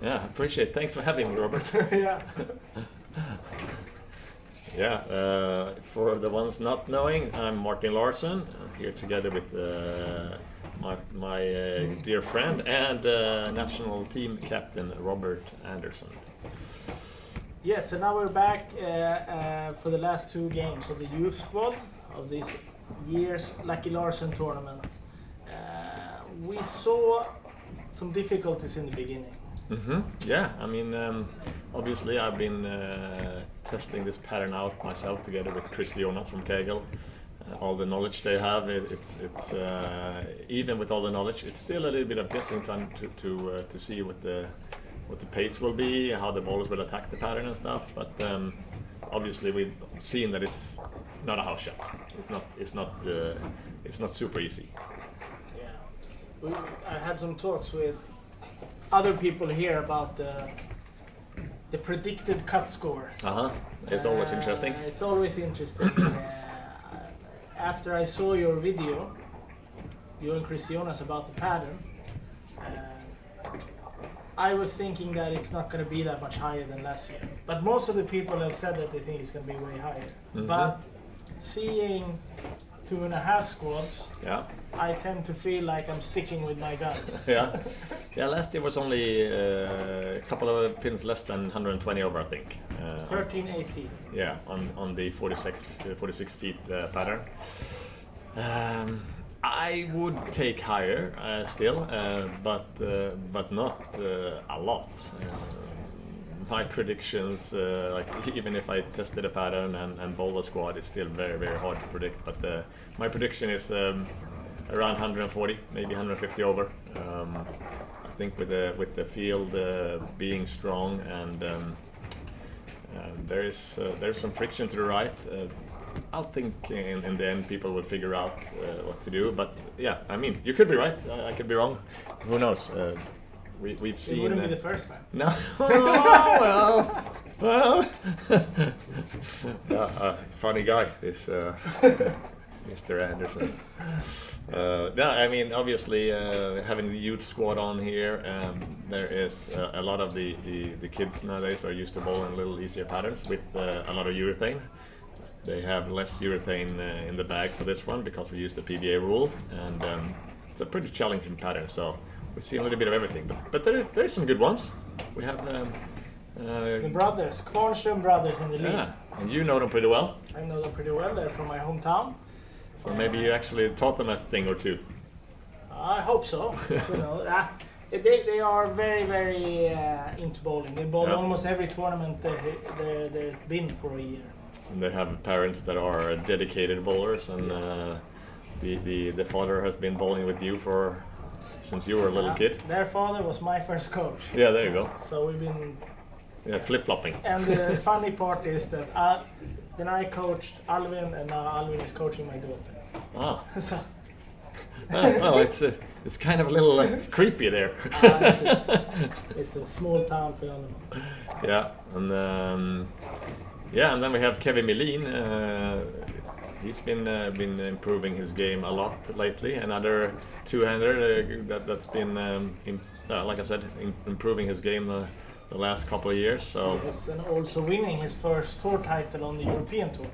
Yeah, appreciate. Thanks for having me, Robert. Yeah. Yeah, for the ones not knowing, I'm Martin Larsen, here together with my dear friend and national team captain Robert Anderson. Yes, so now we're back for the last 2 games of the youth squad of this year's Lucky Larsen tournament. We saw some difficulties in the beginning. Yeah, I mean, obviously I've been testing this pattern out myself together with Jonas from Kegel. All the knowledge they have, it's even with all the knowledge, it's still a little bit of guessing time to see what the pace will be, how the bowlers will attack the pattern and stuff. But obviously we've seen that it's not a house shot. It's not super easy. Yeah, I had some talks with other people here about the predicted cut score. It's always interesting. It's always interesting. After I saw your video, you and Jonas, about the pattern, I was thinking that it's not going to be that much higher than last year. But most of the people have said that they think it's going to be way higher. But seeing 2.5 squads, Yeah. I tend to feel like I'm sticking with my guns. Yeah. Last year was only a couple of pins less than 120 over, I think. 13-18. Yeah, on the 46 feet pattern. I would take higher still, but not a lot. My predictions, like even if I tested a pattern and bowled a squad, it's still very, very hard to predict. But my prediction is around 140, maybe 150 over. I think with the field being strong and there's some friction to the right. I think in the end people will figure out what to do. But yeah, I mean, you could be right. I could be wrong. Who knows? We've seen. It wouldn't be the first time. No. well. It's a funny guy, this Mr. Anderson. No, I mean, obviously, having the youth squad on here, there is a lot of the kids nowadays are used to bowling a little easier patterns with a lot of urethane. They have less urethane in the bag for this one because we use the PBA rule, and it's a pretty challenging pattern. So we see a little bit of everything, but there's some good ones. We have The brothers, Kvarnström brothers in the league. yeah, and you know them pretty well. I know them pretty well. They're from my hometown. So maybe you actually taught them a thing or two. I hope so. You know, they are very, very into bowling. They bowl almost every tournament they've been for a year. And they have parents that are dedicated bowlers, and the father has been bowling with you since you were a little kid. Their father was my first coach. Yeah, there you go. So we've been flip-flopping. And the funny part is that then I coached Alvin, and now Alvin is coaching my daughter. Ah. So Well, it's kind of a little creepy there. it's a small town phenomenon. Yeah, and and then we have Kevin Melin. He's been improving his game a lot lately. Another two-hander that's been, like I said, improving his game the last couple of years. So yes, and also winning his first tour title on the European tour.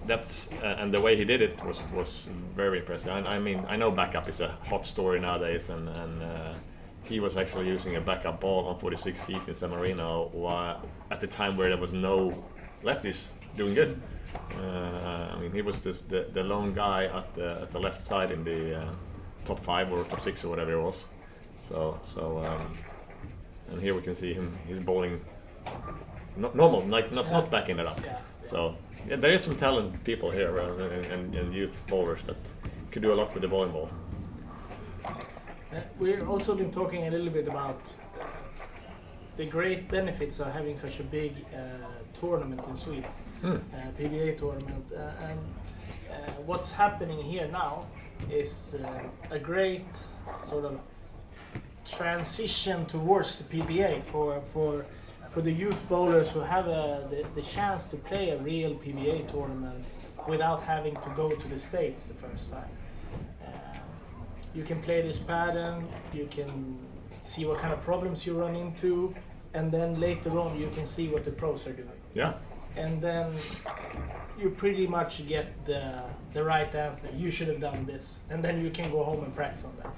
That's and the way he did it was very impressive. I mean, I know backup is a hot story nowadays, and he was actually using a backup ball on 46 feet in San Marino at the time where there was no lefties doing good. I mean, he was just the lone guy at the left side in the top 5 or top 6 or whatever it was. So and here we can see him. He's bowling normal, like not backing it up. Yeah. So yeah, there is some talented people here and youth bowlers that could do a lot with the bowling ball. We've also been talking a little bit about the great benefits of having such a big tournament in Sweden, PBA tournament, and what's happening here now is a great sort of transition towards the PBA for the youth bowlers who have the chance to play a real PBA tournament without having to go to the States the first time. you can play this pattern, you can see what kind of problems you run into, and then later on you can see what the pros are doing. Yeah. And then you pretty much get the right answer. You should have done this, and then you can go home and practice on that.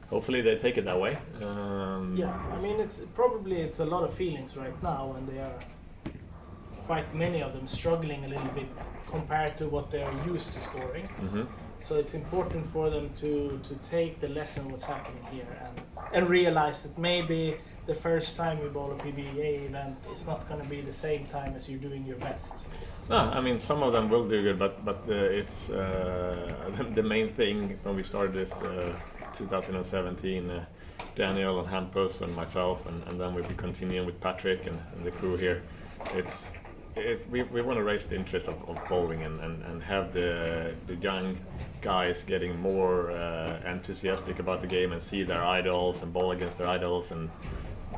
Hopefully they take it that way. Yeah, I mean it's a lot of feelings right now, and they are quite many of them struggling a little bit compared to what they are used to scoring. Mm-hmm. So it's important for them to take the lesson what's happening here and realize that maybe the first time you bowl a PBA event is not going to be the same time as you're doing your best. No, I mean some of them will do good, but it's the main thing when we started this 2017. Daniel and Hampus and myself, and then we'll be continuing with Patrick and the crew here. We want to raise the interest of bowling and have the young guys getting more enthusiastic about the game and see their idols and bowl against their idols and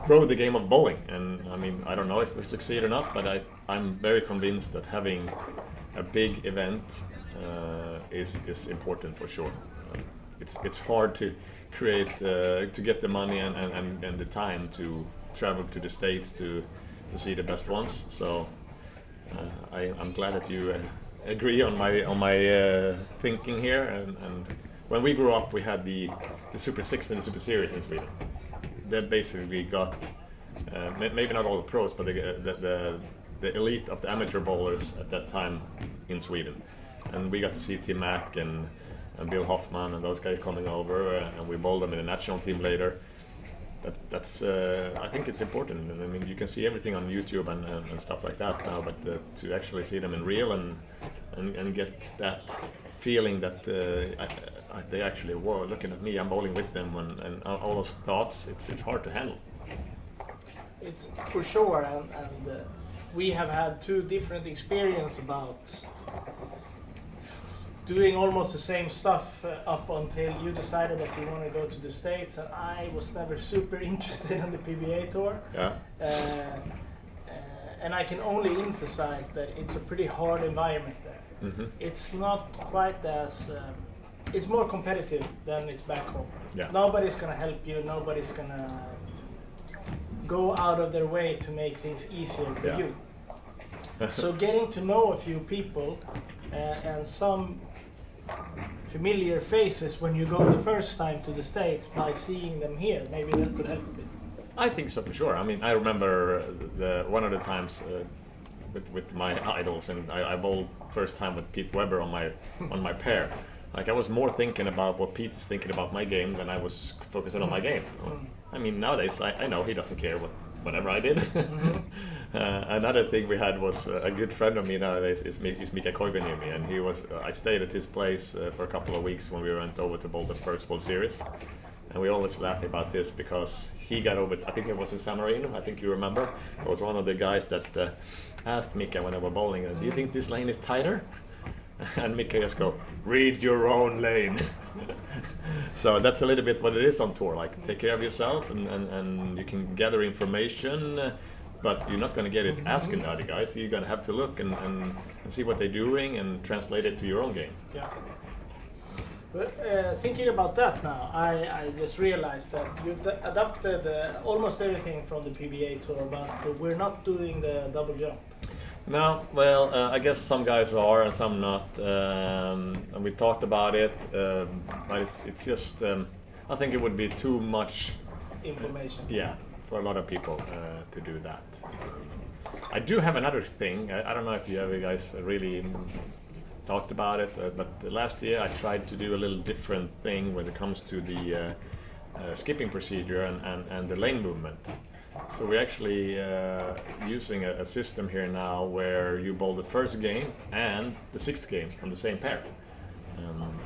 grow the game of bowling. And I mean, I don't know if we succeed or not, but I'm very convinced that having a big event is important for sure. It's hard to create to get the money and the time to travel to the States to see the best ones. So I'm glad that you agree on my thinking here. And when we grew up, we had the Super 6 and the Super Series in Sweden. That basically got maybe not all the pros, but the elite of the amateur bowlers at that time in Sweden. And we got to see Tim Mack and Bill Hoffman and those guys coming over, and we bowled them in the national team later. That's I think it's important. I mean, you can see everything on YouTube and stuff like that now, but to actually see them in real and get that feeling that they actually were looking at me, I'm bowling with them, and all those thoughts, it's hard to handle. It's for sure, and we have had two different experiences about doing almost the same stuff up until you decided that you want to go to the States, and I was never super interested in the PBA tour. Yeah. And I can only emphasize that it's a pretty hard environment there. Mm-hmm. It's not quite as it's more competitive than it's back home. Yeah. Nobody's gonna help you. Nobody's gonna go out of their way to make things easier for you. So getting to know a few people and some familiar faces when you go the first time to the States by seeing them here, maybe that could help a bit. I think so for sure. I mean, I remember one of the times with my idols, and I bowled first time with Pete Weber on my pair. Like I was more thinking about what Pete is thinking about my game than I was focusing on my game. I mean, nowadays I know he doesn't care whatever I did. Mm-hmm. Another thing we had was a good friend of me nowadays is Mika Koivuniemi, and I stayed at his place for a couple of weeks when we went over to bowl the first World Series. And we always laugh about this because he got over, I think it was in San Marino, I think you remember. It was one of the guys that asked Mika when I was bowling, do you think this lane is tighter? And Mika just go, read your own lane. So that's a little bit what it is on tour, like take care of yourself and you can gather information, but you're not going to get it asking the other guys. You're going to have to look and see what they're doing and translate it to your own game. Yeah. But thinking about that now, I just realized that you've adapted almost everything from the PBA tour, but we're not doing the double jump. No, well, I guess some guys are and some not. And we talked about it, but it's just, I think it would be too much information. Yeah, for a lot of people to do that. I do have another thing. I don't know if you guys really talked about it, but last year I tried to do a little different thing when it comes to the skipping procedure and the lane movement. So we're actually using a system here now where you bowl the first game and the sixth game on the same pair.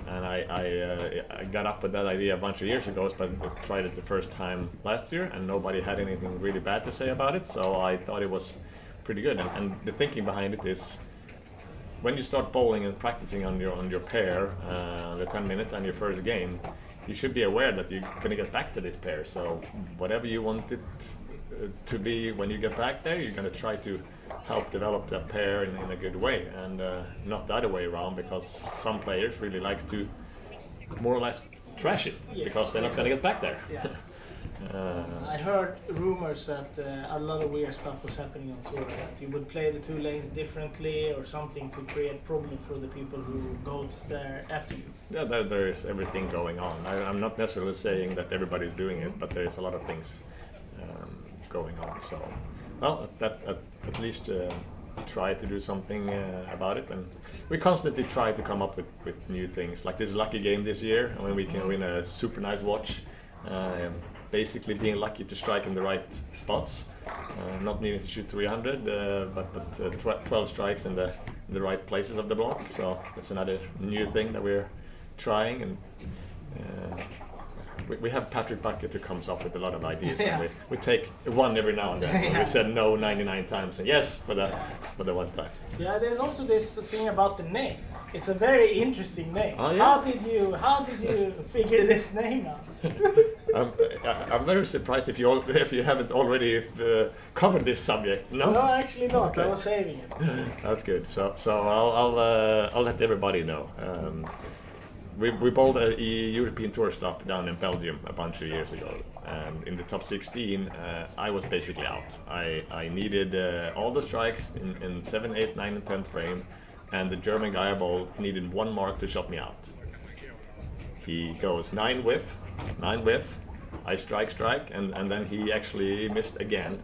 And I got up with that idea a bunch of years ago, but I tried it the first time last year and nobody had anything really bad to say about it, so I thought it was pretty good. And the thinking behind it is, when you start bowling and practicing on your pair, the 10 minutes and your first game, you should be aware that you're going to get back to this pair. So whatever you want it to be when you get back there, you're going to try to help develop that pair in a good way, and not the other way around, because some players really like to more or less trash it Yes, because they're not going to get back there. Yeah. I heard rumors that a lot of weird stuff was happening on tour. That you would play the two lanes differently or something to create problem for the people who go there after you. Yeah, there is everything going on. I'm not necessarily saying that everybody's doing it, but there is a lot of things going on. So, well, at least try to do something about it, and we constantly try to come up with new things. Like this lucky game this year, when we can win a super nice watch. Basically being lucky to strike in the right spots, not needing to shoot 300, but 12 strikes in the right places of the block. So that's another new thing that we're trying, and we have Patrick Bucket who comes up with a lot of ideas. Yeah. And we take one every now and then. Yeah. We said no 99 times and yes for the one time. Yeah, there's also this thing about the name. It's a very interesting name. Oh, yeah. How did you figure this name out? I'm very surprised if you haven't already covered this subject. No, No, actually not. Okay. I was saving it. That's good. So I'll let everybody know. We bowled a European Tour stop down in Belgium a bunch of years ago, and in the top 16, I was basically out. I needed all the strikes in 7, 8, 9, and 10th frame, and the German guy I bowled needed one mark to shut me out. He goes 9 whiff, I strike, and then he actually missed again.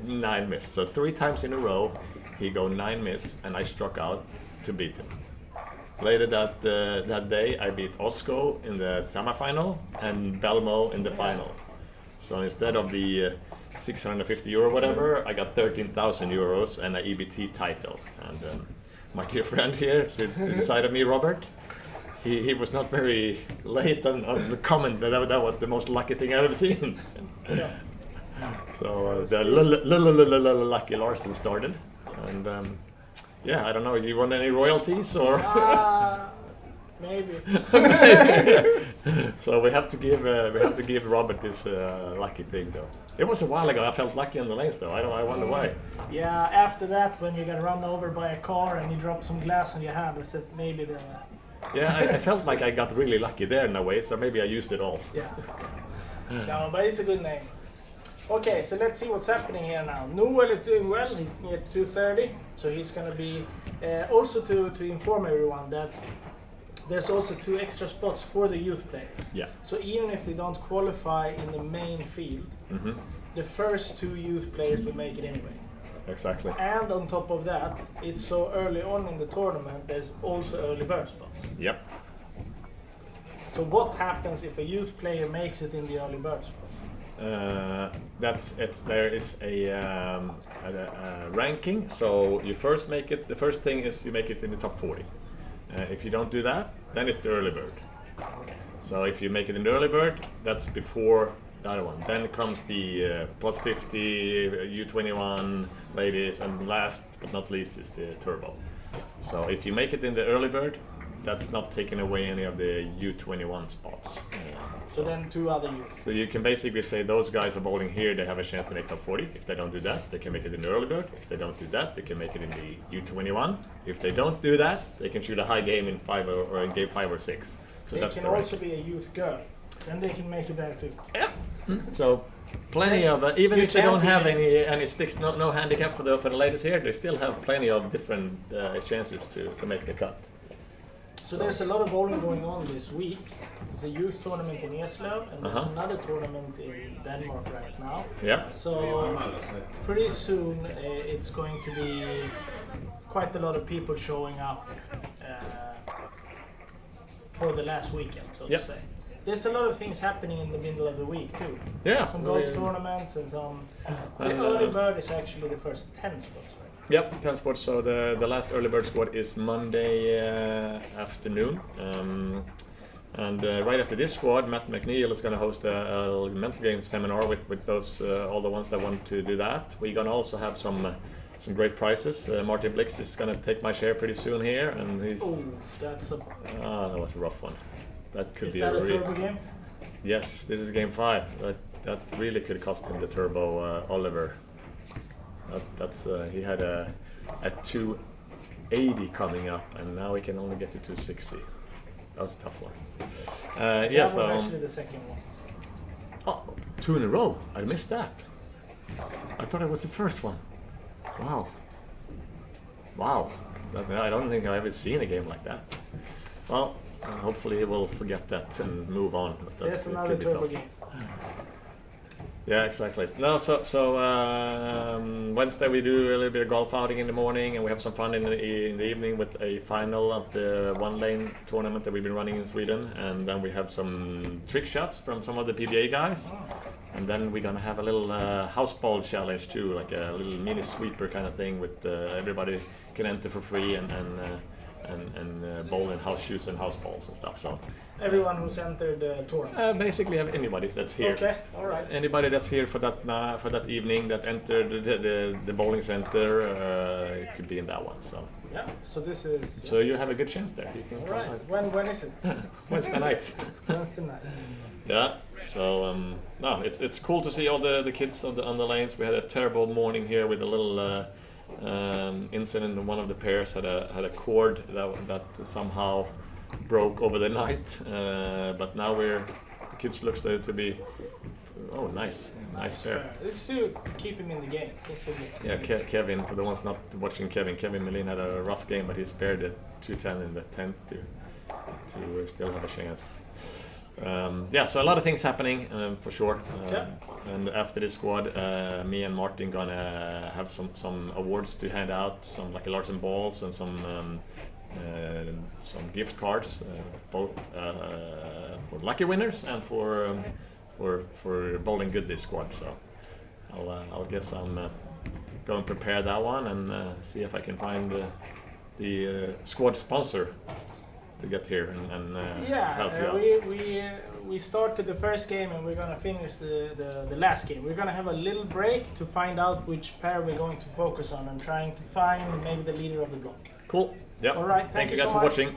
9 miss. So 3 times in a row, he go 9 miss, and I struck out to beat him. Later that day, I beat Osco in the semifinal and Belmo in the final. So instead of the €650 whatever, I got 13,000 euros and an EBT title. And my dear friend here, to the side of me, Robert, he was not very late on the comment that was the most lucky thing I've ever seen. So the Lucky Larsen started, and yeah, I don't know. Do you want any royalties or? Maybe. So we have to give Robert this lucky thing though. It was a while ago. I felt lucky on the lanes though. I wonder why. Yeah, after that, when you got run over by a car and you dropped some glass on your hand, I said maybe the. Yeah, I felt like I got really lucky there in a way. So maybe I used it all. Yeah. No, but it's a good name. Okay, so let's see what's happening here now. Noel is doing well. He's at 230, so he's going to be also to inform everyone that there's also 2 extra spots for the youth players. Yeah. So even if they don't qualify in the main field, the first 2 youth players will make it anyway. Exactly. And on top of that, it's so early on in the tournament, there's also early bird spots. Yep. So what happens if a youth player makes it in the early bird spot? There is a ranking. So you first make it. The first thing is you make it in the top 40. If you don't do that, then it's the early bird. So if you make it in the early bird, that's before the other one. Then comes the plus 50 U21 ladies, and last but not least is the turbo. So if you make it in the early bird, that's not taking away any of the U21 spots. So then 2 other youths. So you can basically say those guys are bowling here, they have a chance to make top 40. If they don't do that, they can make it in the early bird. If they don't do that, they can make it in the U21. If they don't do that, they can shoot a high game in 5 or in game 5 or 6. So They that's can the also ranking. be a youth girl. Then they can make it there too. Yeah. So plenty of even You if they can't don't have even- any sticks, no handicap for the ladies here, they still have plenty of different chances to make the cut. So there's a lot of bowling going on this week. There's a youth tournament in Eslöv, and there's another tournament in Denmark right now. Yeah. So pretty soon it's going to be quite a lot of people showing up for the last weekend, so Yep. to say. There's a lot of things happening in the middle of the week too. Yeah. Some golf tournaments and some. The early bird is actually the first 10 spots, right? Yep, 10 spots. So the last early bird squad is Monday afternoon. And right after this squad, Matt McNeel is going to host a mental game seminar with those all the ones that want to do that. We're going to also have some great prizes. Martin Blix is going to take my share pretty soon here, and he's. Oh, that's a. That was a rough one. That could Is be that a real. turbo game? Yes, this is game 5. That really could cost him the turbo, Oliver. That's he had a 280 coming up, and now he can only get to 260. That was a tough one. That Yeah, was so actually the second one. So. oh, 2 in a row. I missed that. I thought it was the first one. Wow. Wow. I don't think I've ever seen a game like that. Well, hopefully we'll forget that and move on. But There's it another could be turbo tough. game. Yeah, exactly. No, so Wednesday we do a little bit of golf outing in the morning, and we have some fun in the evening with a final of the one lane tournament that we've been running in Sweden, and then we have some trick shots from some of the PBA guys, and then we're gonna have a little house ball challenge too, like a little mini sweeper kind of thing with everybody can enter for free and bowl in house shoes and house balls and stuff. So Everyone who's entered the tournament. basically anybody that's here. Okay, all right. Anybody that's here for that evening that entered the bowling center, it could be in that one. So Yeah. So this is. so you have a good chance there. You can All come right. When is it? Wednesday night. Wednesday night. Yeah. So no, it's cool to see all the kids on the lanes. We had a terrible morning here with a little incident. One of the pairs had a cord that somehow broke over the night. But now the kids looks to be nice pair. It's to keep him in the game. Yeah, Kevin. For the ones not watching, Kevin Melin had a rough game, but he spared the 210 in the 10th to still have a chance. So a lot of things happening for sure. And after this squad, me and Martin gonna have some awards to hand out, some Lucky Larsen balls and some gift cards, both for lucky winners and for bowling good this squad. So I'll guess I'm going to prepare that one and see if I can find the squad sponsor to get here and help you out. We started the first game and we're gonna finish the last game. We're gonna have a little break to find out which pair we're going to focus on and trying to find maybe the leader of the block. Cool. Yeah. All right. Thank you guys so for much. watching.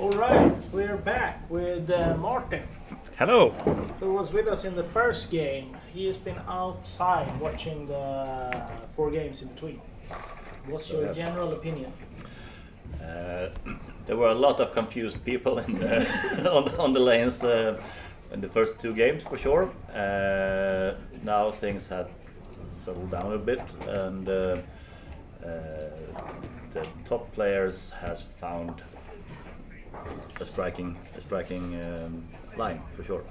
All right, we're back with Martin, Hello. who was with us in the first game. He has been outside watching the 4 games in between. What's your general opinion? There were a lot of confused people in on the lanes in the first 2 games for sure. Now things have settled down a bit, and the top players has found a striking line for sure.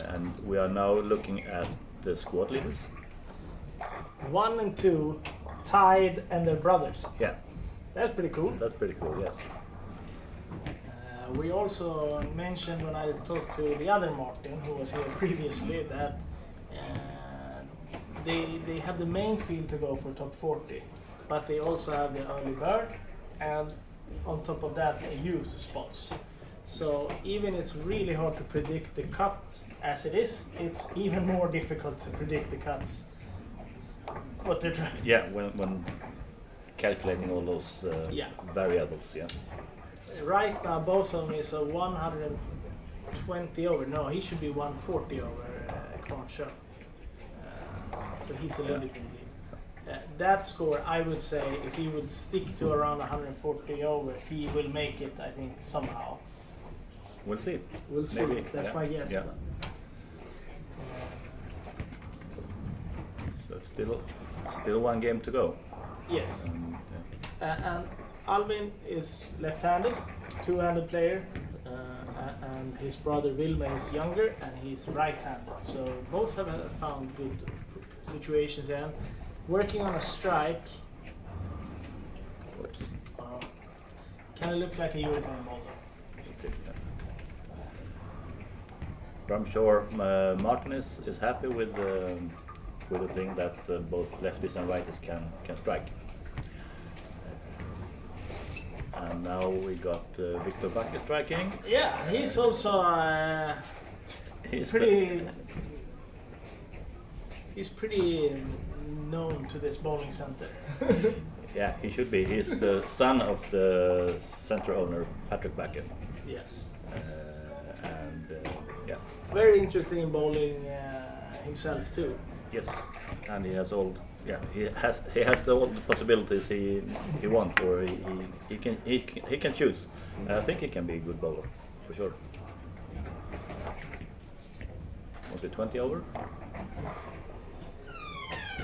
And we are now looking at the squad leaders. 1 and 2 tied, and they're brothers. Yeah, That's pretty cool. that's pretty cool. Yes. We also mentioned when I talked to the other Martin, who was here previously, that they have the main field to go for top 40, but they also have the early bird, and on top of that, they use spots. So even it's really hard to predict the cut as it is, it's even more difficult to predict the cuts. What they're trying. Yeah, when calculating all those Yeah. variables. Yeah. Right now, Bosom is a 120 over. No, he should be 140 over Kvarnsjö. So he's a little bit in lead. That score, I would say, if he would stick to around 140 over, he will make it, I think, somehow. We'll see. We'll see. Maybe, That's yeah, my guess. yeah. but, So it's still 1 game to go. yes. Yeah. And Alvin is left-handed, 2-handed player, and his brother Wilma is younger, and he's right-handed. So both have found good situations and working on a strike. Oops. Kind of look like a urethane ball. Okay, yeah. But I'm sure Martin is happy with the thing that both lefties and righties can strike. And now we got Victor Backe striking. Yeah, he's also He's pretty known to this bowling center. yeah, he should be. He's the son of the center owner, Patrick Backe. Yes. Yeah, Very interested in bowling himself too. yes, and he has all. Yeah, he has all the possibilities he wants, or he can choose. I think he can be a good bowler for sure. Was it 20 over?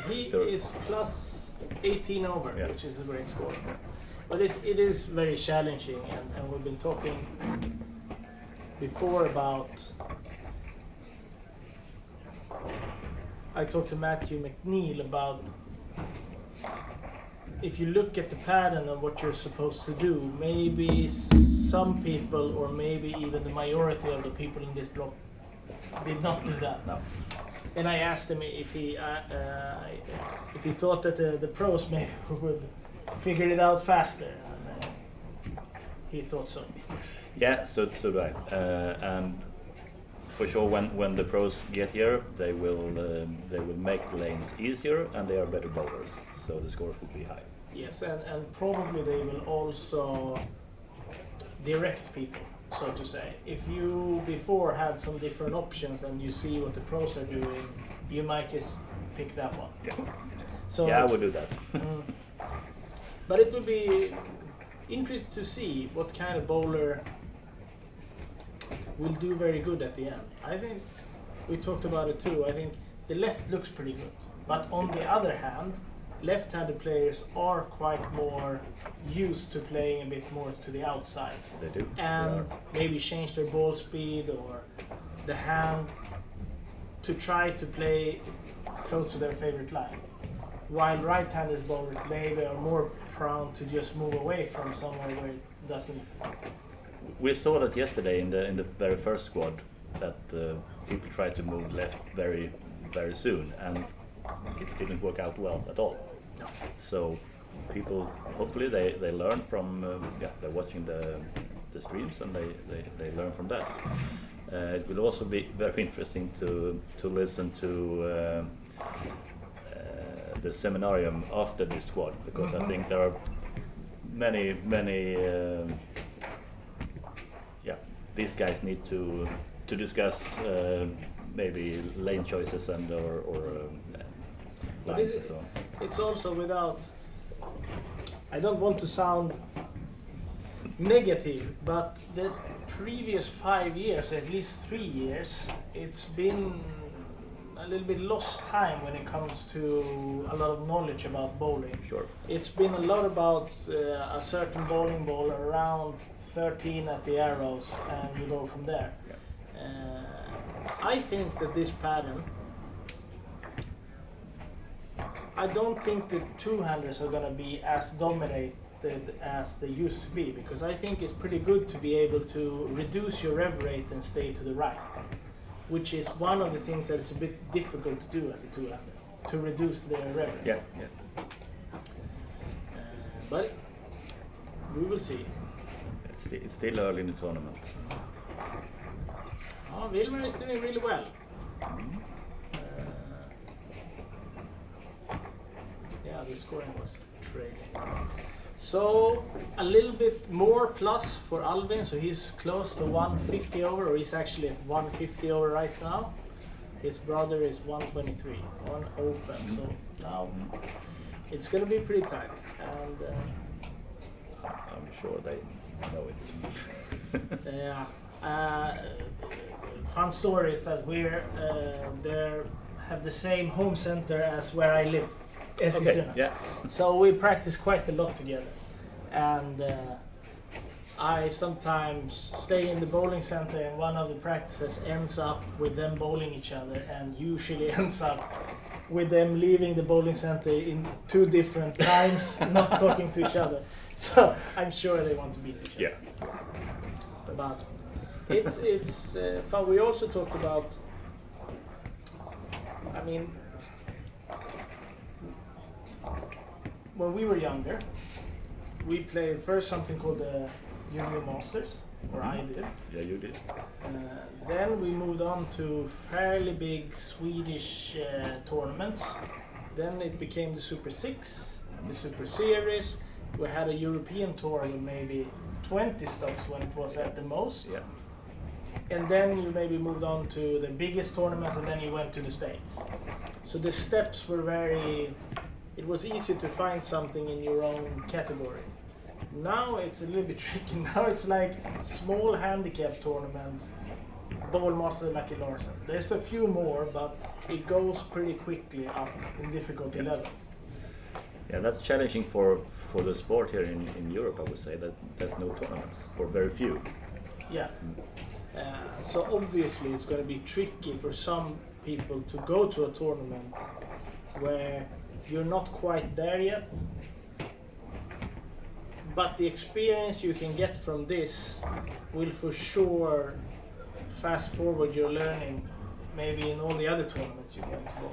He Third. is plus 18 over, Yeah. which is a great score. But it is very challenging, and we've been talking before about. I talked to Matthew McNeel about if you look at the pattern of what you're supposed to do, maybe some people, or maybe even the majority of the people in this block, did not do that. No. And I asked him if he thought that the pros maybe would figure it out faster. And, he thought so. Yeah, so do I. And for sure, when the pros get here, they will make the lanes easier, and they are better bowlers, so the scores will be high. Yes, and probably they will also direct people, so to say. If you before had some different options and you see what the pros are doing, you might just pick that one. Yeah. So Yeah, I would do that. But it will be interesting to see what kind of bowler will do very good at the end. I think we talked about it too. I think the left looks pretty good, but on the other hand, left-handed players are quite more used to playing a bit more to the outside. They do. And maybe change their ball speed or the hand to try to play close to their favorite line. While right-handed bowlers maybe are more prone to just move away from somewhere where it doesn't. We saw that yesterday in the very first squad, that people tried to move left very soon, and it didn't work out well at all. No. So people, hopefully they learn from they're watching the streams, and they learn from that. It will also be very interesting to listen to the seminarium after this squad, because I think there are many these guys need to discuss maybe lane choices and or But lines and so on. it's also without. I don't want to sound negative, but the previous 5 years, at least 3 years, it's been a little bit lost time when it comes to a lot of knowledge about bowling. Sure. It's been a lot about a certain bowling ball around 13 at the arrows, and you go from there. I think that this pattern, I don't think the two-handers are going to be as dominated as they used to be, because I think it's pretty good to be able to reduce your rev rate and stay to the right, which is one of the things that is a bit difficult to do as a two-hander, to reduce the rev rate. Yeah. But we will see. It's still early in the tournament. Oh, Wilmer is doing really well. Yeah, the scoring was trailing. So a little bit more plus for Albin, so he's close to 150 over, or he's actually at 150 over right now. His brother is 123 on open, so now it's gonna be pretty tight. And I'm sure they know it. yeah, fun story is that we're there, have the same home center as where I live. Okay, yeah. So we practice quite a lot together, and I sometimes stay in the bowling center, and one of the practices ends up with them bowling each other, and usually ends up with them leaving the bowling center in 2 different times, not talking to each other. So I'm sure they want to beat each other. Yeah. But it's fun. We also talked about, I mean, when we were younger, we played first something called the Junior Masters, or I did. Yeah, you did. Then we moved on to fairly big Swedish tournaments. Then it became the Super 6, the Super Series. We had a European tour with maybe 20 stops when it was at the most. Yeah. And then you maybe moved on to the biggest tournament, and then you went to the States. So the steps were it was easy to find something in your own category. Now it's a little bit tricky. Now it's like small handicap tournaments, Bowl Master, Lucky Larsen. There's a few more, but it goes pretty quickly up in difficulty level. Yeah, that's challenging for the sport here in Europe, I would say, that there's no tournaments, or very few. Yeah. So obviously it's going to be tricky for some people to go to a tournament where you're not quite there yet, but the experience you can get from this will for sure fast forward your learning maybe in all the other tournaments you want to go.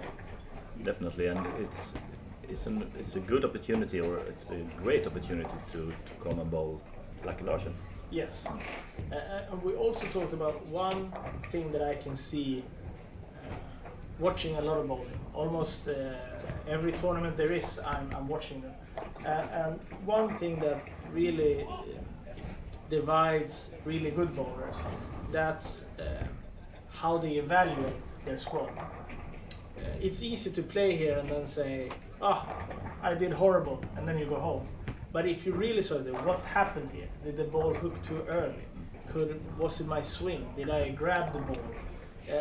Definitely, and it's a good opportunity, or it's a great opportunity to come and bowl Lucky Larsen. Yes. And we also talked about one thing that I can see watching a lot of bowling. Almost every tournament there is, I'm watching them. And one thing that really divides really good bowlers, that's how they evaluate their squad. It's easy to play here and then say, I did horrible, and then you go home. But if you really saw what happened here? Did the ball hook too early? Was it my swing? Did I grab the ball?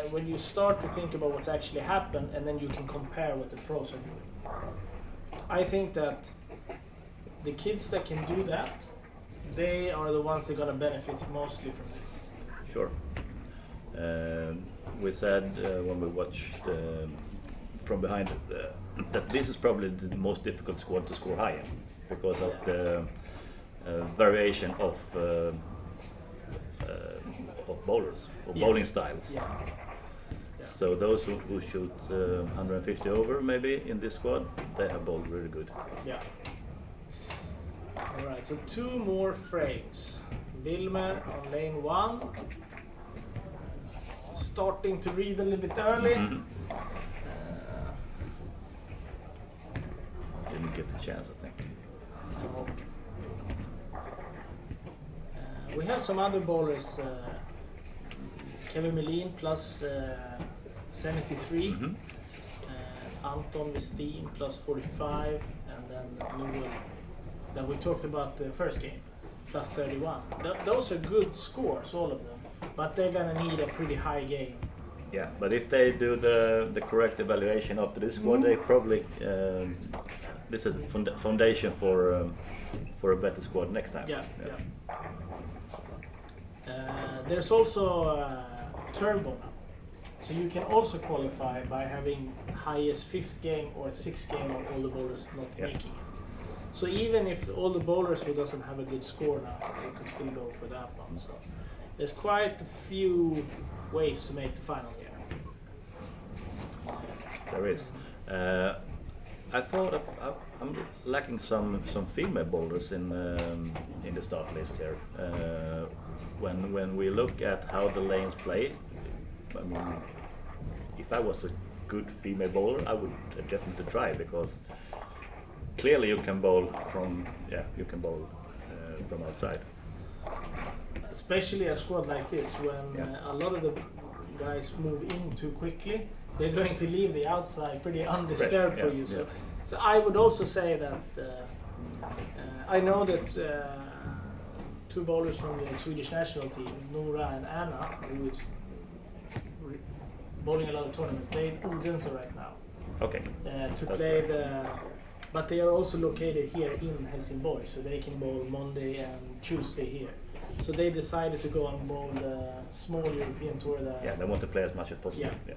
When you start to think about what's actually happened, and then you can compare what the pros are doing. I think that the kids that can do that, they are the ones that are going to benefit mostly from this. Sure. We said when we watched from behind that this is probably the most difficult squad to score high in, because of the variation of bowlers, of bowling styles. Yeah. So those who shoot 150 over maybe in this squad, they have bowled really good. Yeah. All right, so 2 more frames. Wilmer on lane 1. Starting to read a little bit early. Didn't get the chance, I think. We have some other bowlers Kevin Melin plus 73. Mm-hmm. Anton Westin plus 45, and then Newell that we talked about the first game plus 31. Those are good scores, all of them, but they're gonna need a pretty high game. Yeah, but if they do the correct evaluation after this squad, they probably this is a foundation for a better squad next time. Yeah. There's also turbo now, so you can also qualify by having highest 5th game or 6th game of all the bowlers not making it. So even if all the bowlers who doesn't have a good score now, they could still go for that one. So there's quite a few ways to make the final here. There is. I thought I'm lacking some female bowlers in the start list here. When we look at how the lanes play, I mean, if I was a good female bowler, I would definitely try, because clearly you can bowl from outside. Especially a squad like this, when a lot of the guys move in too quickly, they're going to leave the outside pretty undisturbed for you. So I would also say that I know that 2 bowlers from the Swedish national team, Nora and Anna, who is bowling a lot of tournaments, they're in Odense right now. Okay. To play but they are also located here in Helsingborg, so they can bowl Monday and Tuesday here. So they decided to go and bowl the small European tour. They want to play as much as possible. Yeah.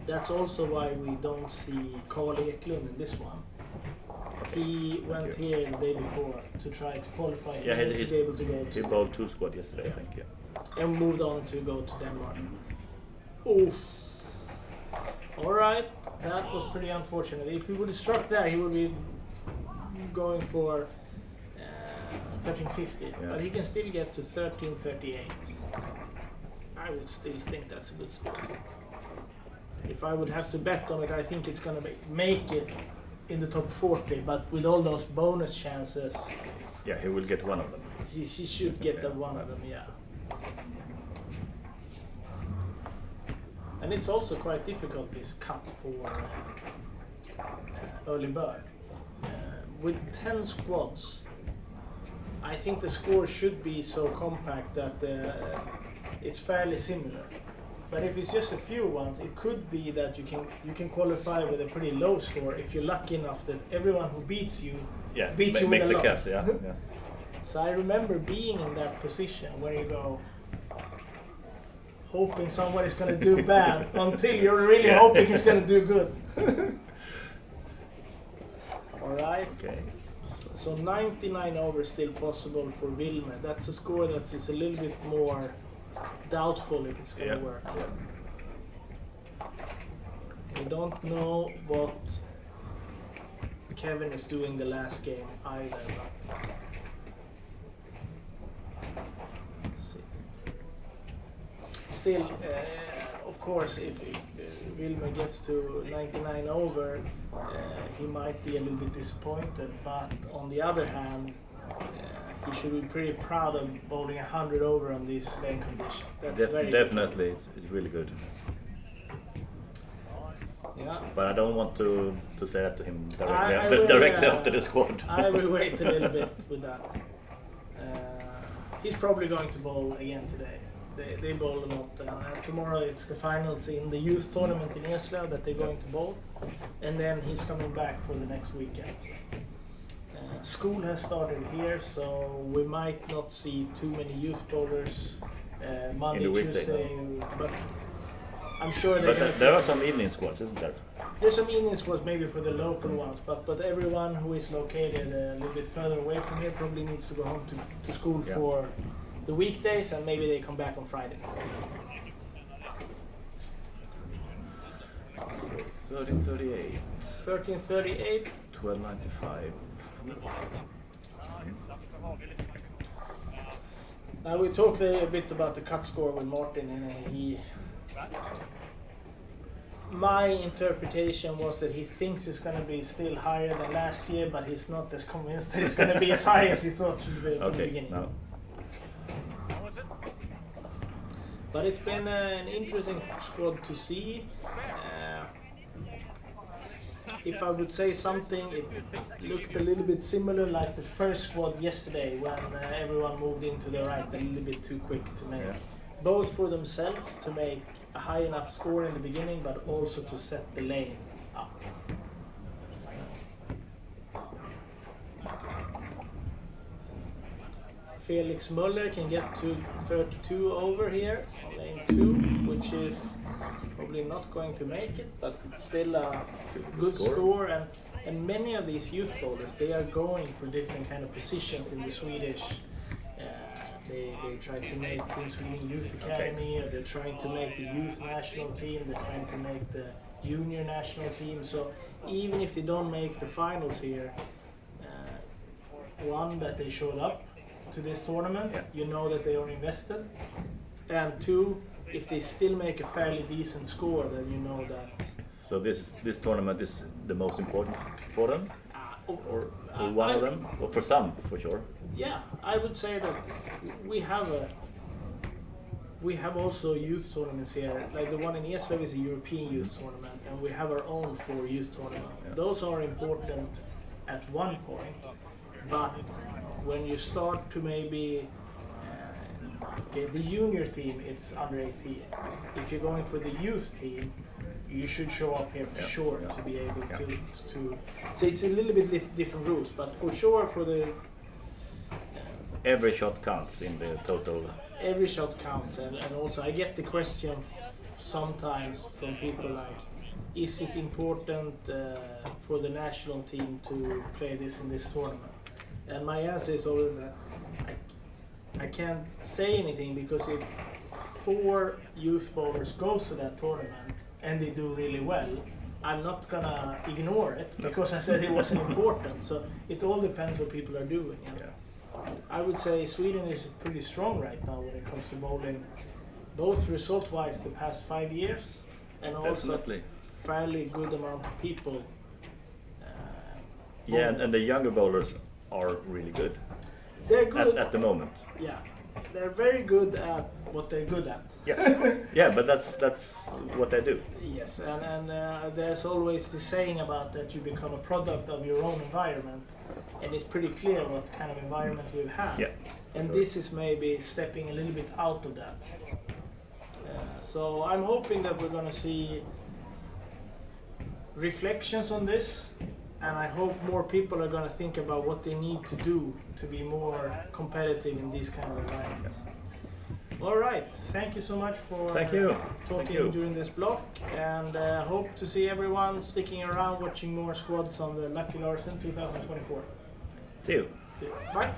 That's also why we don't see Carl Eklund in this one. He went here the day before to try to qualify to be able to go to. He bowled 2 squad yesterday, I think. Yeah. And moved on to go to Denmark. Oof. All right, that was pretty unfortunate. If he would have struck there, he would be going for 1350, but he can still get to 1338. I would still think that's a good score. If I would have to bet on it, I think it's gonna make it in the top 40, but with all those bonus chances, he will get one of them. She should get one of them, yeah. And it's also quite difficult, this cut for early bird. With 10 squads, I think the score should be so compact that it's fairly similar. But if it's just a few ones, it could be that you can qualify with a pretty low score if you're lucky enough that everyone who beats you beats you makes with a the lot. cut. Yeah. So I remember being in that position where you go hoping somebody's going to do bad until you're really hoping he's going to do good. All right. Okay. So 99 over still possible for Wilmer. That's a score that is a little bit more doubtful if it's going to work. We don't know what Kevin is doing the last game either, but let's see. Still, of course, if Wilmer gets to 99 over, he might be a little bit disappointed, but on the other hand, he should be pretty proud of bowling 100 over on these lane conditions. That's very definitely, it's really good. Yeah. But I don't want to say that to him I directly after the squad. I will wait a little bit with that. He's probably going to bowl again today. They bowl a lot. Tomorrow it's the finals in the youth tournament in Eslöv that they're going to bowl, and then he's coming back for the next weekend. School has started here, so we might not see too many youth bowlers Monday, Tuesday, but I'm sure there are some evening squads, isn't there? There's some evening squads maybe for the local ones, but everyone who is located a little bit further away from here probably needs to go home to school for the weekdays, and maybe they come back on Friday. So 1338. 1338. 1295. Now we talked a bit about the cut score with Martin, and my interpretation was that he thinks it's going to be still higher than last year, but he's not as convinced that it's going to be as high as he thought it would be from the beginning. No. But it's been an interesting squad to see. If I would say something, it looked a little bit similar like the first squad yesterday when everyone moved into the right a little bit too quick to make, both for themselves to make a high enough score in the beginning, but also to set the lane up. Felix Muller can get to 32 over here on lane 2, which is probably not going to make it, but it's still a good score. And many of these youth bowlers, they are going for different kind of positions in the Swedish. They try to make Team Sweden Youth Academy, or they're trying to make the youth national team, they're trying to make the junior national team. So even if they don't make the finals here, one, that they showed up to this tournament, you know that they are invested, and two, if they still make a fairly decent score, then you know that. So this tournament is the most important for them, or one of them, or for some, for sure. Yeah, I would say that we have also youth tournaments here. Like the one in Eslöv is a European youth tournament, and we have our own 4 youth tournaments. Yeah. Those are important at one point, but when you start to maybe the junior team, it's under 18. If you're going for the youth team, you should show up here for sure to be able to. So it's a little bit different rules, but for sure for the. Every shot counts in the total. Every shot counts, and also I get the question sometimes from people like, is it important for the national team to play this in this tournament? And my answer is always that I can't say anything, because if 4 youth bowlers goes to that tournament and they do really well, I'm not gonna ignore it because I said it wasn't important. So it all depends what people are doing. I would say Sweden is pretty strong right now when it comes to bowling, both result-wise the past 5 years, and also fairly good amount of people. And the younger bowlers are really good. They're good at the moment. Yeah, they're very good at what they're good at. Yeah, but that's what they do. Yes, and there's always the saying about that you become a product of your own environment, and it's pretty clear what kind of environment we've had. Yeah, and this is maybe stepping a little bit out of that. So I'm hoping that we're going to see reflections on this, and I hope more people are going to think about what they need to do to be more competitive in these kind of environments. All right, thank you so much for talking during this block, and hope to see everyone sticking around watching more squads on the Lucky Larsen 2024. See you. Bye.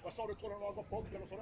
Vad sa du, tror du de har gått bort eller så?